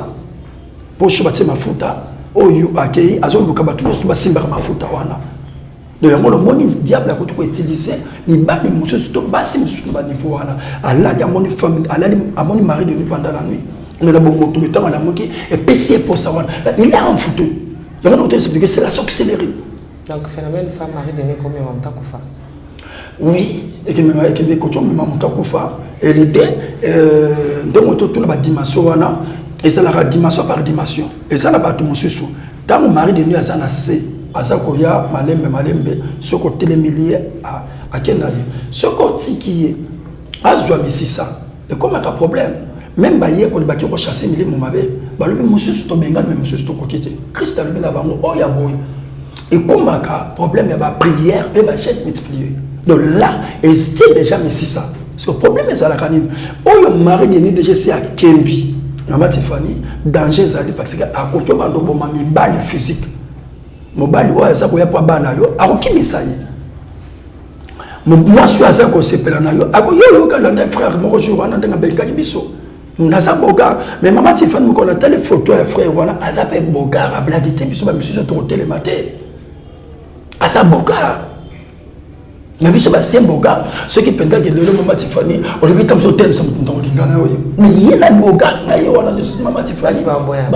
Poche, bah, ma fouta. Oh, you accueilli, Aza le kabatou, je suis ma fouta. Donc, le monde diable que tu peux utiliser, il bat les mouches, c'est tout bas, c'est le niveau. Allah, il y a mon famille, Allah, a mon mari de nuit pendant la nuit. On a beaucoup de temps à la moquée et PC pour savoir. Il a un photo. Il y a un autre expliqué, c'est la sorcellerie. Donc, phénomène femme mari de nuit, combien de temps qu'on fait? Oui, et que mes coachs m'ont et les deux, donc tout la dimension, et ça la dimension par dimension. Et ça la bat mon sous. Dans mon mari de nuit, à Zanacé, à Zakoya, Malembe, ce côté les milliers à Kenaye. Ce côté qui est à Zouamississa. Et comme il y a un problème, même si on a chassé les gens, le monsieur est tombé, le monsieur est tombé. Christ a levé la banque, oh, il y a beau. Et comme il y a un problème, il y a une prière, et il y a multiplié. Donc là, c'est déjà mis ça. Parce que le problème est à la canine. Oh, il y a un mari de nuit déjà, c'est à Kembi. Maman Tiffany, danger, parce qu'à côté, il y a un balle physique. Mon balle, ça peut y avoir un balle. À côté, il y a moi, je suis à ça qu'on s'est pris. Il y a un frère, moi, je suis à Bengabiso. Naza boga mais maman Tiffany me connaît les photos et frère voilà azape boga a blaguité biso ba monsieur sur télématé asa boga mais biso ba c'est boga ceux qui pendant que le maman Tiffany on lui comme sur thème ça me donne ngana oui mais il y a boga na yo wana de maman Tiffany basi ba boya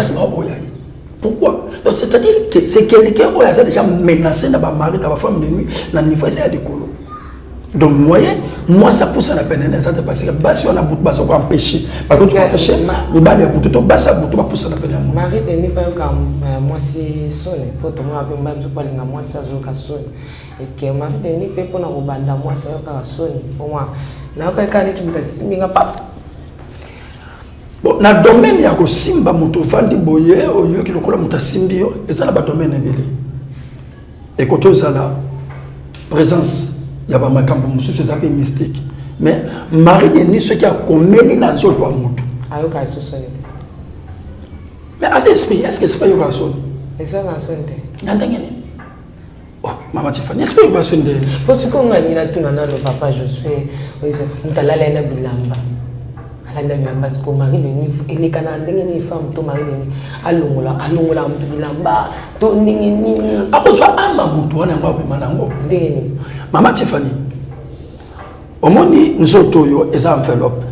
pourquoi donc c'est-à-dire que c'est quelqu'un qui a déjà menacé na ba mari na ba femme de nuit na niveau ça de colo. Donc, moi, ça pousse à la peine, parce que si on a beaucoup de empêcher, parce que empêcher, le bal est pour tout, ça pousse à la peine. Marie de pas comme moi, si sonne, pour tout le monde, même si pas les moi, ça joue qu'à sonne. Est-ce que Marie de Nip peut pour nous banda, moi, ça joue qu'à sonne, pour moi. N'a pas qu'à être mais pas. Bon, dans le domaine, il y a que Simba, mon toufan, des boyers, au lieu que le colon m'a simbi, et ça n'a pas de domaine, et quand tu as la présence. Il y a pas ma camp pour c'est un peu mystique mais Marie de nuit ce qui a commis dans ce roi moto ayo ka so sonete mais est-ce que c'est pas yo ka son est-ce que sonete ndangene oh maman Tiffany est-ce que yo ka son de parce que on a ni na tuna na le papa je suis mtalala na bilamba ala na bilamba parce que Marie de nuit il est kana ndengene femme to Marie de nuit alongola mtu bilamba to ndengene nini akozwa amba mtu wana ngwa manango ndengene Maman Tiffany, au monde, nous avons des enveloppes.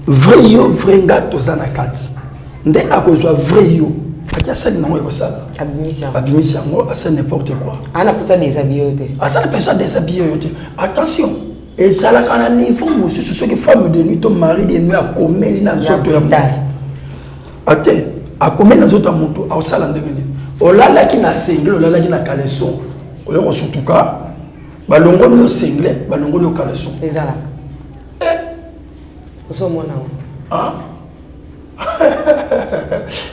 Vrai gâteau, zana kati. Ndé à cause vrai yo. Parce que ça non est ça. Abimisia. Abimisia, c'est n'importe quoi. On appelle ça des habillés. Ah ça appelle ça des habillés. Attention. Et ça la canane il faut monsieur ce que femme de nuit ton mari de nuit à commettre dans autres ya moto. Ate à commettre dans autres moto à ça la ndengene. Olala qui na single, olala qui na caleçon. Oyo surtout cas balongo no single, balongo no caleçon. Ezala. Oso mona. Ah.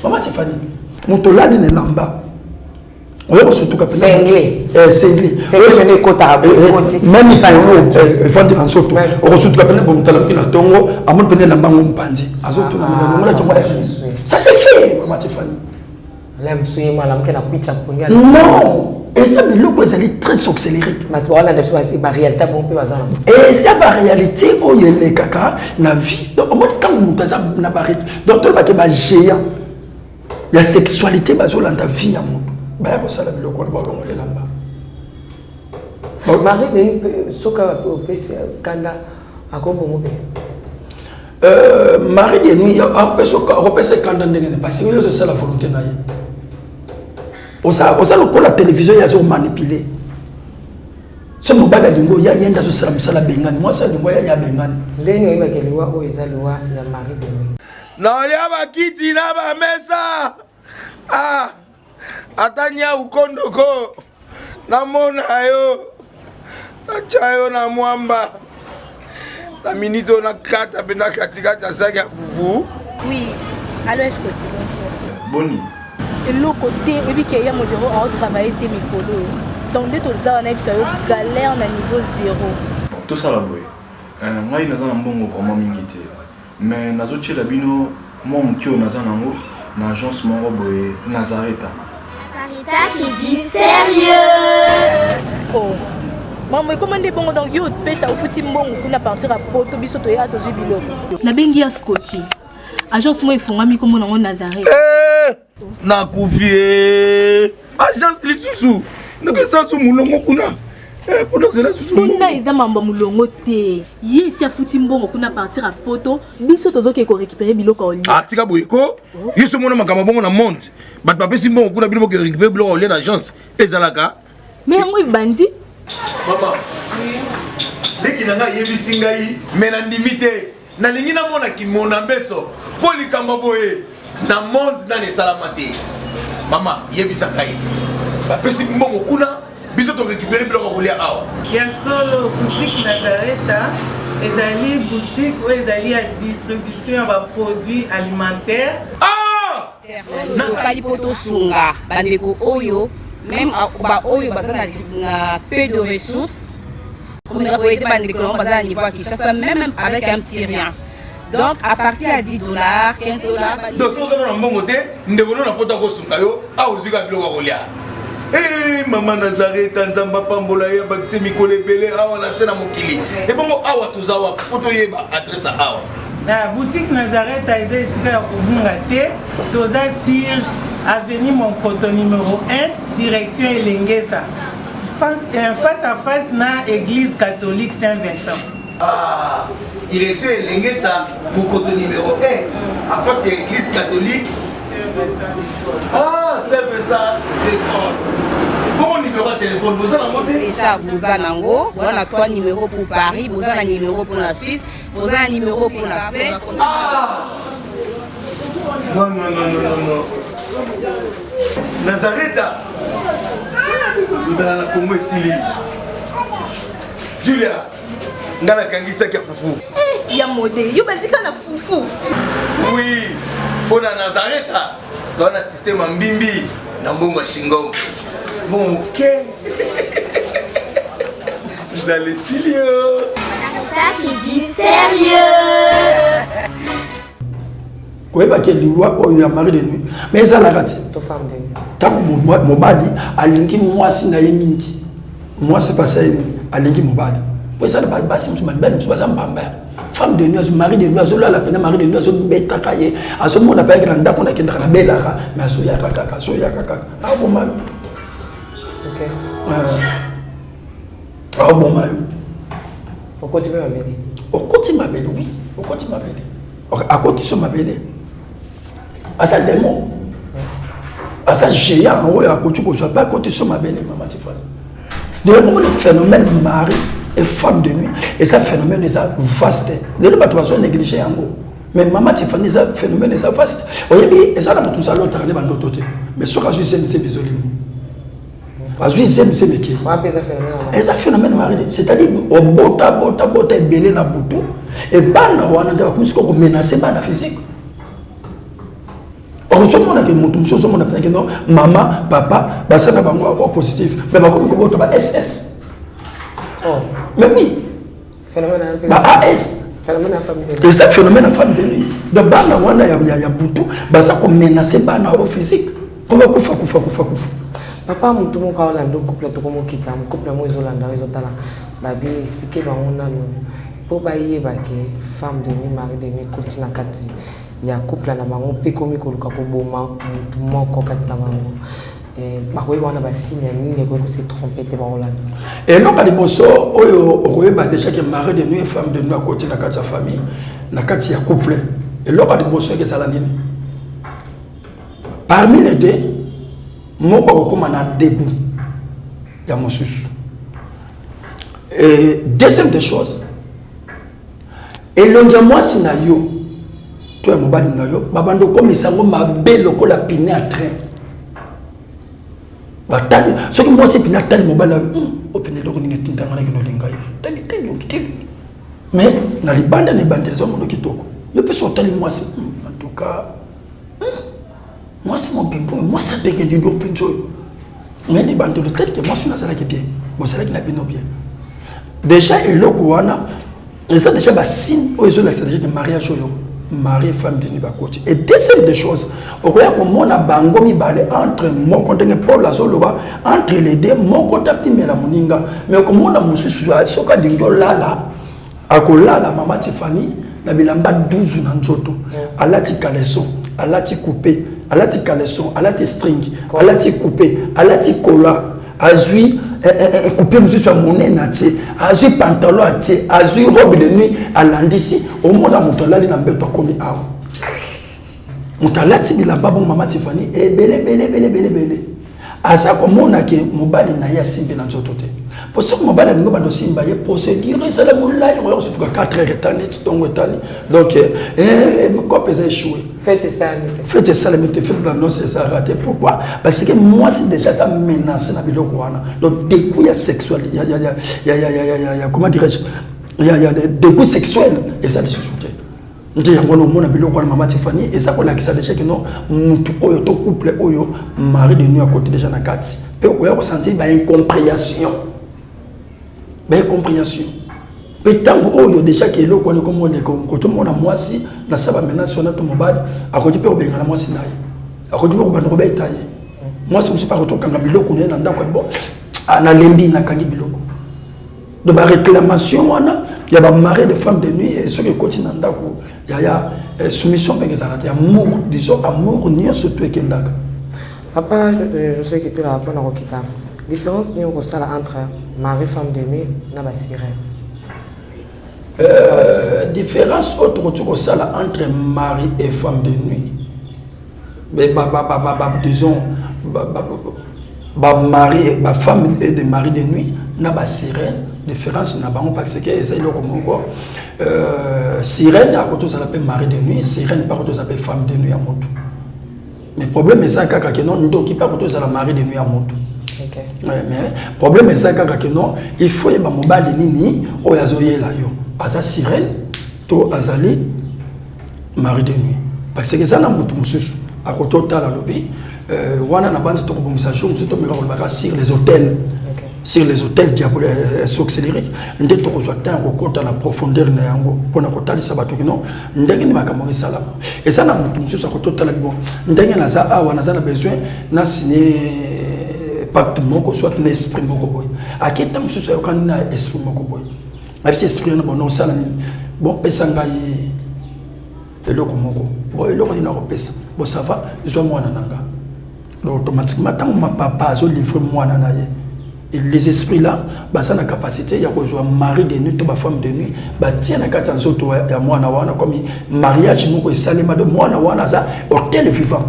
Maman Tiffany, motolali ne lamba. Oyo surtout cas single. Single. C'est que je ne kota même il faut dire en surtout. Oyo surtout cas pene bomtala ki na tongo, amon pene lamba ngompandi. Azoto na ngona ki moi. Ça c'est fait, Maman Tiffany. L'aime souiller moi l'am que na kuicha punya. Non. Et ça, mais le est très sorcellerique. C'est la réalité. Et c'est la réalité où il y a les caca, la vie. Donc, quand on a barré, donc, tout le monde est géant. Il y a sexualité, dans la vie. Il y a ça, le coup, on est là-bas. Marie, Soka, Kanda, à quoi bon Marie, de nuit, on peut se candidater parce que c'est la volonté. La télévision il y a manipulé. Ce mobile lingo il y a rien dans ce sala bengani moi ça lingo il y a bengani. Ndeni oyiba ke loi o eza loi ya Marie de nuit. Na lia ba kiti na ba mesa. Ah. Atanya ukondoko. Na mona yo. Na chayo na mwamba. Na minito na kata bena katikata saga fufu. Oui. Allô est-ce que tu bonjour. Boni. Et l'autre côté, et puis qu'il y a mon bureau à travailler des micros. Donc, dès que tu as un galère à niveau 0. Tout ça là, boy. Moi, il y a un bon vraiment mingité. Mais dans autres la bino, moi moki o naza nango na agence moko boye Nazareta. Sarita qui dit sérieux. Oh. Maman, comment est bon donc yo pesa au fouti mbongo kuna partir à poto biso to ya to biloko. Na bengi ya Scotty. Agence moi ifongami comme nango Nazareth. Na kufie. Agence lisusu. Ndeke sansu mulongo kuna. Pour cela susu. Kuna eza mamba mulongo te. Yesi afuti mbongo kuna partir à poto biso tozoke ko récupérer biloko oli. Ah tika boyeko. Yeso mona makamba bongo na monte. Bat papesi mbongo kuna biloko ko récupérer biloko oli na agence. Ezalaka. Mais yango ibandi. Maman. Leki nanga yebisi ngai mena ndimite. Na lingi na mona ki mona beso. Poli kamba boye. Na monde na ne salamate. Maman yebisa ngai. Bapesi mbongo kuna biso to récupérer biloko ko lia awa. Ya solo boutique Nazareta ezali boutique où ezali à distribution ya produits alimentaires. Ah! Nasali poto sunga bandeko oyo même ba oyo baza na peu de ressources comme la boyete bandeko baza à niveau à Kinshasa même avec un petit rien. Donc à partir à $10, $15. Donc si vous avez un bon côté, nous devons nous apporter au sungayo à ozuga biloko ko lia. Eh maman Nazareta nzamba pambola ya bakise mikole belé awa na sena mokili. Et bongo awa tozawa poto yeba adresse awa. La boutique Nazareta est ici à Kobungate, toza sur avenue Monkoto numéro 1, direction Elengesa. Face à face na église catholique Saint-Vincent. Ah, direction Elengesa, Monkoto numéro 1, à face de l'église catholique Ah, c'est ça, l'école. Bon numéro de téléphone, vous avez monté déjà, vous avez on a 3 numéros pour Paris, vous avez un numéro pour la Suisse, vous avez un numéro pour la Suisse. Ah non, non, non, non, non, non. Nazareta vous allez la Congo Sili. Julia, ngana kangisa kia fufu. Eh, ya modé, yo bandika na fufu. Oui, pour la Nazareta, tu as un système en bimbi, dans Bongo Shingo. Bon, ok. Vous allez Silio. Ça qui dit sérieux. Quoi est-ce que liwa o ya mari de nuit mais ça la rate to femme de nuit tant mobali alingi mwasi na yemingi moi c'est pas ça alingi mobali pour ça ba basi msuma ben msuma zambamba femme de nuit mari de nuit azola la peine mari de nuit azo beta kaye azo mona pa grand ndako na kendra na belaka mais azo ya kaka so ya kaka ah bon mal ok ah bon mal au côté ma belle oui au côté ma belle à côté sur ma belle à ça démon à ça géant ouais à côté que je pas à côté sur ma belle maman Tiffany le phénomène mari et femme de nuit et ça phénomène est vaste les deux pas négligé en gros mais maman Tiffany ça phénomène est vaste oui et ça n'a pas tout ça l'autre année dans d'autres mais ce que je sais c'est désolé azui c'est meki et ça phénomène mari c'est-à-dire au bota belé na butu et bana wana ndako comme si ko menacer bana physique heureusement que mon maman papa ça n'a pas positif mais comme SS mais oui phénomène AS phénomène à famille de nuit et ça phénomène à famille de nuit de bana wana ya butu ça ko menacer bana au physique comment kufa papa mutu moka olanda couple to komo kita couple mo ezolanda ezotala babi expliquer bango nano po bayeba ke femme de nuit mari de nuit koti na kati ya couple na bango pe komi koluka ko boma mutu moko kati na bango bakoyeba wana basigne nini ko se tromper te baolanda et non ka liboso oyo okoyeba déjà que mari de nuit et femme de nuit koti na kati ya famille na kati ya couple et là ka liboso ke sala nini parmi les deux moko comme na debout ya mosusu et deuxième des choses elongia mwasi na yo to ya mobali na yo babando komisango mabe lokola pine à train batali soki mwasi pine à train mobali o pine loko ni tindanga na kino linga yo tali mais na libanda ne bandelizo mono kitoko yo pe so tali mwasi en tout cas moi c'est mon bimbo moi ça peut que l'idée pinzo mais les bandes de traite que moi je suis là qui bien moi c'est là qui n'a bien déjà et le koana et ça déjà ba signe aux autres c'est déjà de mariage mari et femme de nuit bakoti. Et deuxième des choses, au cas où mon abango mi balé entre mon côté Paul Azoloba entre les deux mon côté pimé la moninga mais comme on a musu soka dingo lala akola la maman Tiffany na bilamba 12 na nzoto alati caleçon alati coupé alati caleçon alati string alati coupé alati cola azui coupé musu sur monnaie na tie azui pantalon à tie azui robe de nuit alandisi au monde mutolali na mbeto komi awa mutalati bilamba bon maman Tiffany e belé asa komona ke mobali na ya simbe na nzoto te pour ce mobali ngo bando simba ye procédure ça la moulay on se fait 4 heures tani tongo tani donc quoi pesa échoué faites ça faites la noce ça raté pourquoi parce que moi c'est déjà ça menace na biloko wana donc des coups sexuels il y a comment dirais-je il y a des coups sexuels et ça les sous-souté ndiye ngono mona biloko na maman Tiffany et ça pour la kisa déjà que non mutu oyo to couple oyo mari de nuit à côté déjà na kati pe ko ya ressentir ba incompréhension pe tango oyo déjà que eloko ne comme on est comme tout le monde moi si na saba menace on a tout mobile a ko pe ko benga na moi si nayi a ko ko bando ko be taye moi si je pas retour kanga biloko ne na ndako bon ana lembi na kangi biloko de ma réclamation wana il y a ba mari de femme de nuit et ceux qui continuent dans ndako il y a soumission avec les arrêtés amour disons amour ni surtout avec ndaka papa je sais que tu l'as appris dans Rokita différence ni au sala entre mari femme de nuit na ba sirène différence autre que ça entre mari et femme de nuit mais disons mari ba femme et de mari de nuit na ba sirène différence na bango parce que eza iloko moko sirène à côté ça l'appelle mari de nuit sirène par côté ça s'appelle femme de nuit à moto mais problème est ça que non ndo qui par côté ça la mari de nuit à moto OK mais problème est ça que non il faut y ba mobali nini o yazoyela yo asa sirène to azali mari de nuit parce que ça na moto mususu à côté tala lobi wana na bandi to ko bomisa jour mususu to meka ko baka sur les hôtels accélérés, nous devons avoir la profondeur de yango pour na kotali sabato kino ndenge ni makamori salama et ça na mutu mususu akotota la bon ndenge na za awa na za na besoin na signer pacte moko soit na esprit moko boy akita mususu akani na esprit moko boy même si esprit na bon sala ni bon pesa ngai eloko moko bon eloko ni na kopesa bon ça va zo mwana nanga donc automatiquement tant ma papa zo livrer mwana na ye. Et les esprits là, bah ça na capacité, il y a besoin mari de nuit, ba femme de nuit, bah tiens na kati nzoto ya mwana wana comme mariage moko esalema de mwana wana ça hôtel vivant.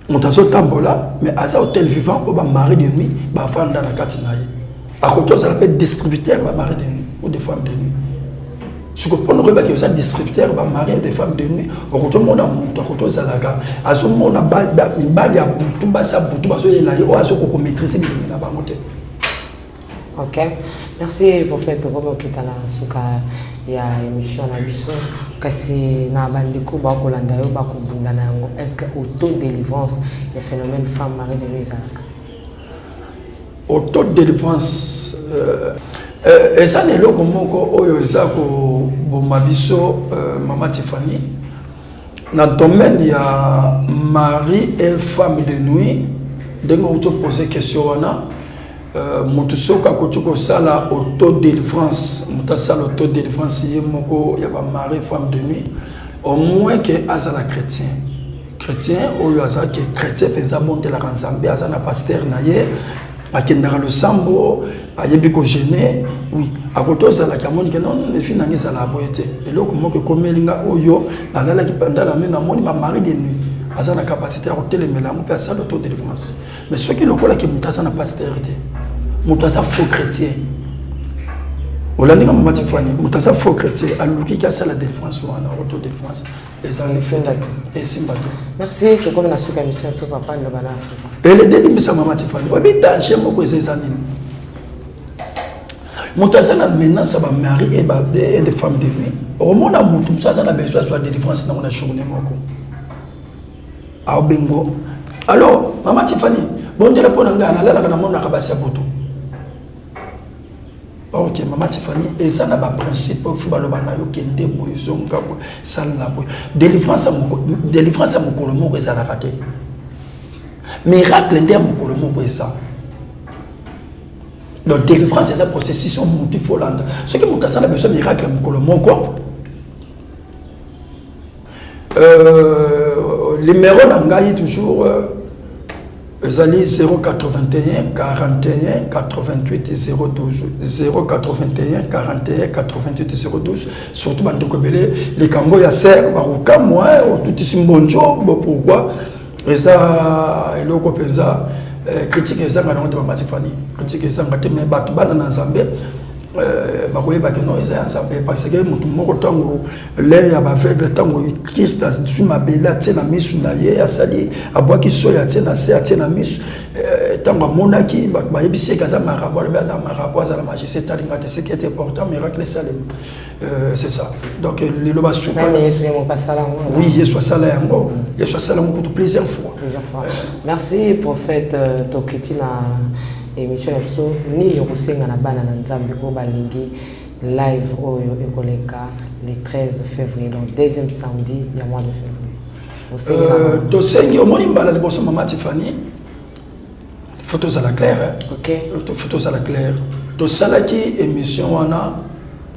Montazo tambola, mais à ça hôtel vivant pour ba mari de nuit, ba femme dans la kati na ye. À côté ça l'appelle distributeur ba mari de nuit ou des femmes de nuit. Ce que pour nous remarquer ça distributeur ba mari des femmes de nuit, au côté mon amour, à côté ça la ka. À ce moment on a ba ya tout ba ça tout ba so yela yo aso ko maîtriser na ba monter. OK. Merci pour faire tout comme kitana suka ya émission na biso kasi na bandiko ba ko landa yo ba ko bunda na yango est-ce que auto délivrance ya phénomène femme mari de nuit zalaka auto délivrance et ça n'est pas comme oyo za ko boma biso maman Tiffany na domaine ya mari et femme de nuit dès qu'on te pose question wana mutu soka ko sala auto délivrance muta sala auto délivrance yemoko ya ba mari femme de nuit au moins que azala chrétien oyo azaki chrétien penza monter la ensemble azana pasteur na ye akendaka le sambo ayebi ko gêner oui à côté ça la kamoni que non les filles n'angi ça la boyete et loko moko komelinga oyo alala ki pendala na moni ba mari de nuit azana capacité à telemela mo personne auto délivrance mais ce qui lokola ki mutasa na pastorité mutasa faux chrétien olandi ka maman Tiffany mutasa faux chrétien aluki ka sala délivrance wana auto délivrance et simbato merci to comme na suka mission so papa ndo bana suka et le délivrance maman Tiffany obi danger moko ezanini mutasa na menace ba mari et des femmes de nuit au monde a mutu mutasa na besoin soit délivrance na ona journée moko a bengo alors maman Tiffany bon téléphone nga na la na mona ka basi boto Ok, maman Tiffany, et ça n'a pas principe pour faire le banayo qui est débrouillé, ça n'a pas. Délivrance à mon colomo, ça n'a pas raté. Miracle, il y a mon colomo, ça. Donc, délivrance, c'est ça processus, on monte, il faut l'endre. Ce qui m'a besoin de miracle, mon colomo, quoi. Le numéro d'Angaï, toujours. Zali 081 41 88 012 081 41 88 012 surtout bandeko belé les kango ya ser baruka moi tout ici mbonjo pourquoi et ça eloko penza critique eza ngana ngata Maman Tiffany critique eza ngata mais batu bana na Nzambe bakoye bakeno eza Nzambe parce que mutu moko tango le ya baveugle tango Christ azui mabela tena misu na ye asali abwaki soya tena se tena misu tango monaki bayebisi kaza marabo le baza marabo za la majesté talinga te ce qui est important miracle c'est ça donc le loba souka mais Yesu mo pasala ngo oui Yesu sala yango Yesu sala ngo pour plusieurs fois merci prophète Tokitina émission episode ni yokosenga na bana na Nzambe ko balingi live oyo ekoleka le 13 février donc deuxième samedi ya mois de février to sengi omoni mbala liboso Maman Tiffany photos à la claire OK photos à la claire to salaki émission wana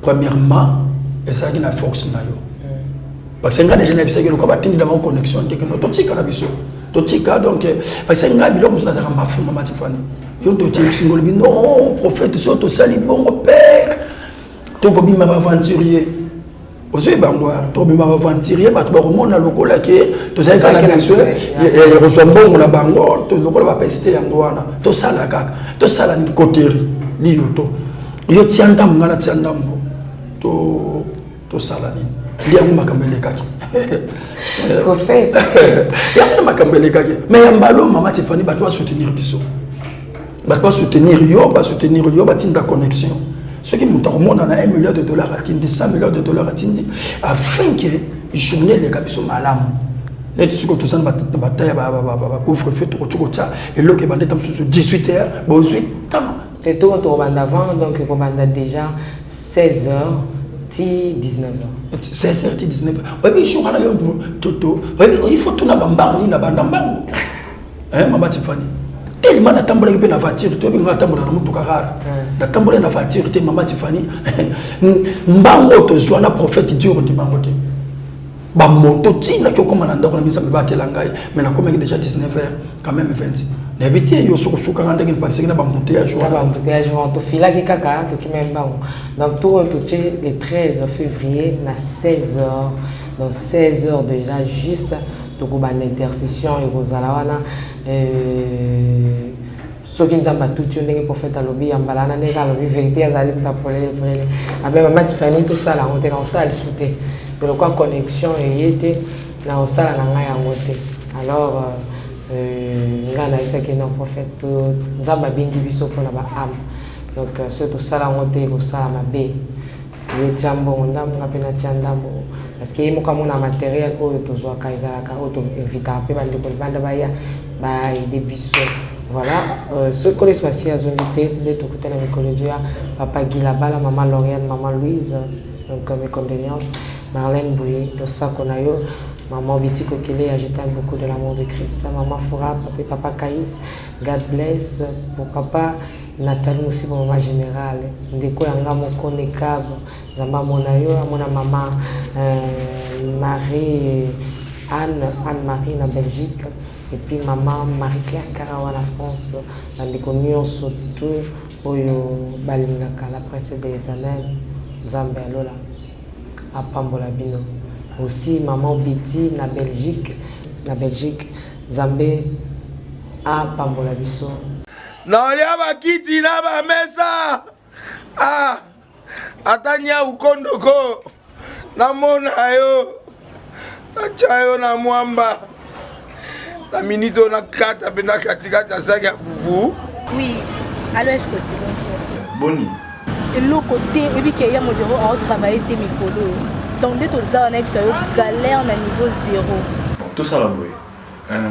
premièrement et ça qui na force na yo parce que ngane jeune bisaki ko batindi dans connexion techno to tika na biso to tika donc parce que ngabi lo musuna za mafu Maman Tiffany yo to singolo bi non prophète so to sali bon père to ko bima aventurier ozo bangwa to bima aventurier ba to ba komona lokola ke to sali kana biso et reçoit bon na bango to lokola ba pesite yango wana to sala kaka to sala ni koteri ni yoto yo tianda ngana tianda mbo to sala ni liya makambele kaki prophète ya makambele kaki mais yambalo Maman Tiffany ba to soutenir biso ba soutenir yo ba tinda connexion ce qui monte on a $1 million à tindi 100 millions de dollars à tindi afin que journée les capisso malam les tu ko to san ba bataille ba couvre feu to ça et le que ba tam sur 18h ba 8 ans et tout on banda avant donc on banda déjà 16h ti 19h 16h ti 19h ouais mais je suis yo toto il faut tout na bamba ni na banda mbango Maman Tiffany tellement d'attendre que na voiture to binga tambola na mutuka rara d'attendre na voiture te Maman Tiffany mbango to zwana prophète dur di bango te ba moto tina ko comme na ndako na bisa ba telangai mais na comme déjà 19h quand même 20 n'habiter yo soko suka rande que parce que na ba embouteillage to fila ki kaka to ki même bango donc tout le 13 février na 16h donc 16h déjà juste to ko ba l'intercession et kozala wana ce qui nous a battu, tu es prophète à l'obéi, en balana, à l'obéi, vérité, à l'obéi, à l'obéi, Maman Tiffany, tout ça, là, on était dans ça, elle sautait. Mais le quoi, connexion, et était dans ça, là, on a monté. Alors, on a vu ça qui est non prophète, nous avons bien dit, biso pour la âme. Donc, surtout ça, là, on était, ça, là, ma baie. Yo tiambo, on a peine tiandambo. Parce qu'il y a un matériel, où tu vois, quand ils ont invité à paix, des bisous. Voilà, ce que les soignants ont invité, les tout côtés de mes collègues, Papa Guy Labala, Maman Lauriane, Maman Louise, donc mes condoléances, Marlène Bouye, le Sakonayo, Maman Biti Kokele, je t'aime beaucoup de l'amour de Christ, Maman Foura, Papa Caïs, God bless, pourquoi pas Nathalie aussi pour Maman Générale, Ndeko Yanga Moko Nekab, Zamba Monayo, Mona Maman Marie, Anne-Marie en Belgique. Et puis maman Marie-Claire Karawa la France, elle est connue surtout au Balingaka, la princesse de l'Éternel, Nzambe Alola, à Pambola Bino. Aussi maman Betty na Belgique, Nzambe à Pambola Biso. Non, il y a pas qui dit là, ma messa. Ah, atanya ukondoko, na mona yo, na chayo na mwamba. La minute on a 4 à katikata saki ya fufu. Oui, alors est-ce que tu bonjour. Boni. Et le côté, et puis qu'il y a mon bureau à travailler des micros. Donc dès que tu as un galère à niveau 0. Tout ça là, boy.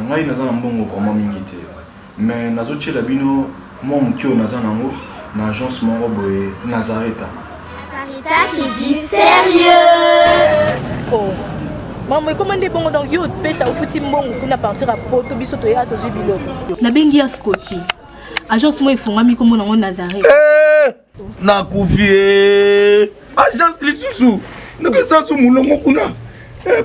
Moi, il y a un bon vraiment mingité. Mais nazo chez la bino, moi mon tio naza nango, na agence moko boye Nazareta. Caritas c'est du sérieux. Oh. Maman, comment est bon donc yo pesa au fouti mbongo kuna partir à poto biso to ya to jibilo. Na bengi ya Scotty. Agence moi ifungami comme na Nazareth. Na kufie. Agence lisusu. Ndeke sansu mulongo kuna.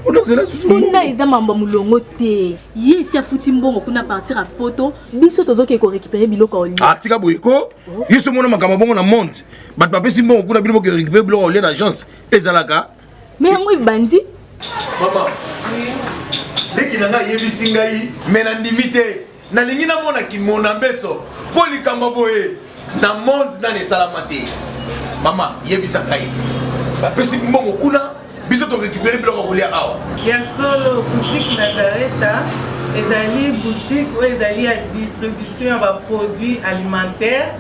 Pour cela susu. Kuna eza mambo mulongo te. Ye si afuti mbongo kuna partir à poto biso to zoke ko récupérer biloko oli. Atika boyeko. Yiso mona makama bongo na monte. Bat papa si mbongo kuna biloko récupérer biloko oli na agence. Ezalaka. Mais yango ibandi. Maman, leki nanga yebisi ngai mena ndimite na lingi na mona ki mona beso poli kamba boye na monde na ne salamate. Mama yebisa ngai ba pesi mbongo kuna biso to récupérer biloko kolia awa ya solo boutique Nazareta ezali boutique ou ezali ya distribution ya ba produits alimentaires.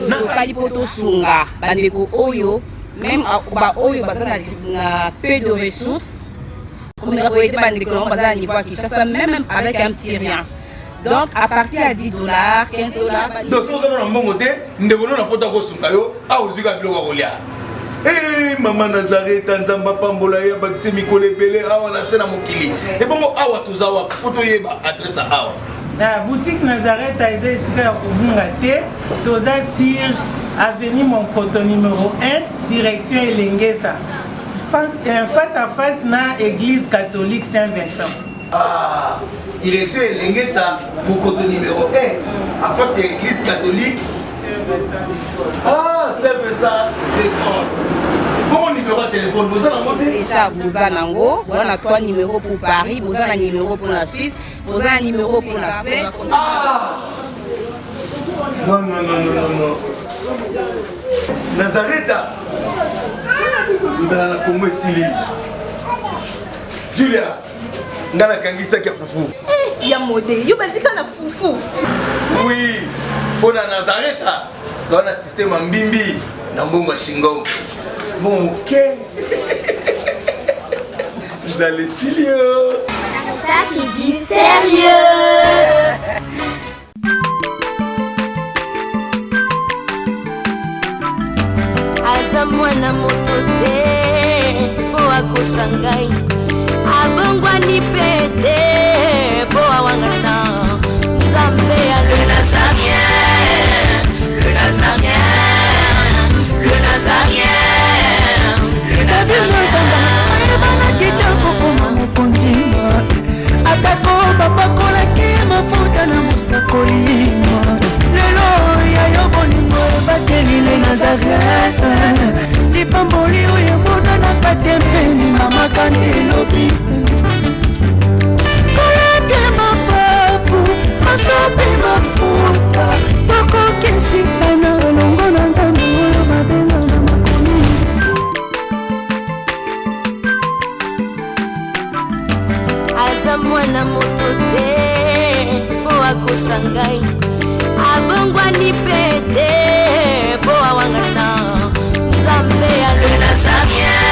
Na sali poto sunga bandeko oyo même ba oyo bazana na peu de ressources comme on a été bandé comme bazana niveau à Kinshasa même avec un petit rien. Donc à partir à $10, $15. Donc si on a un bon côté, ndeko na poto ko sunga yo a ozika biloko kolia. Maman Nazareta nzamba pambola ya bakise mikole belé awa na sena mokili. Et bongo awa tozawa poto yeba adresse awa. La boutique Nazareta est ici à Kubungate, toza sur avenue Monkoto numéro 1, direction Elengesa. Face à face na église catholique Saint-Vincent. Ah, direction Elengesa, Monkoto numéro 1, à face de l'église catholique Saint-Vincent. Ah, Saint-Vincent d'école. Bon numéro de téléphone, vous avez monté déjà vous avez nango, on a 3 numéros pour Paris, vous avez un numéro pour la Suisse, vous avez un numéro pour la Suède. Ah non, non, non, non, non, non. Nazareta. Nous allons la Congo Sili. Julia, ngana kangisa kia fufu. Ya modé, yo bandika na fufu. Oui, pour la Nazareta, dans un système en bimbi, na mbongo shingongo. Bon, ok. Vous allez Silio. Caritas c'est du sérieux. Aza mwana moto te po akosa ngai abongwani pete po awangata Nzambe ya le Nazarien, le Nazarien, le Nazarien, le Nazarien. Ebana kitoko koma mokondima atako babakolaki mafuta na mosakolima lelo ya yo bolingo ebateli le Nazareta lipamboli oyo emonanaka te mpeni mama kandi elobi kolapie mapapu masopi mafuta tokokisikana elongo na Nzambe oyo babenga na makomi aza mwana moto te po akosa ngai abongwani pete po awangata Nzambe ya le Nazarien.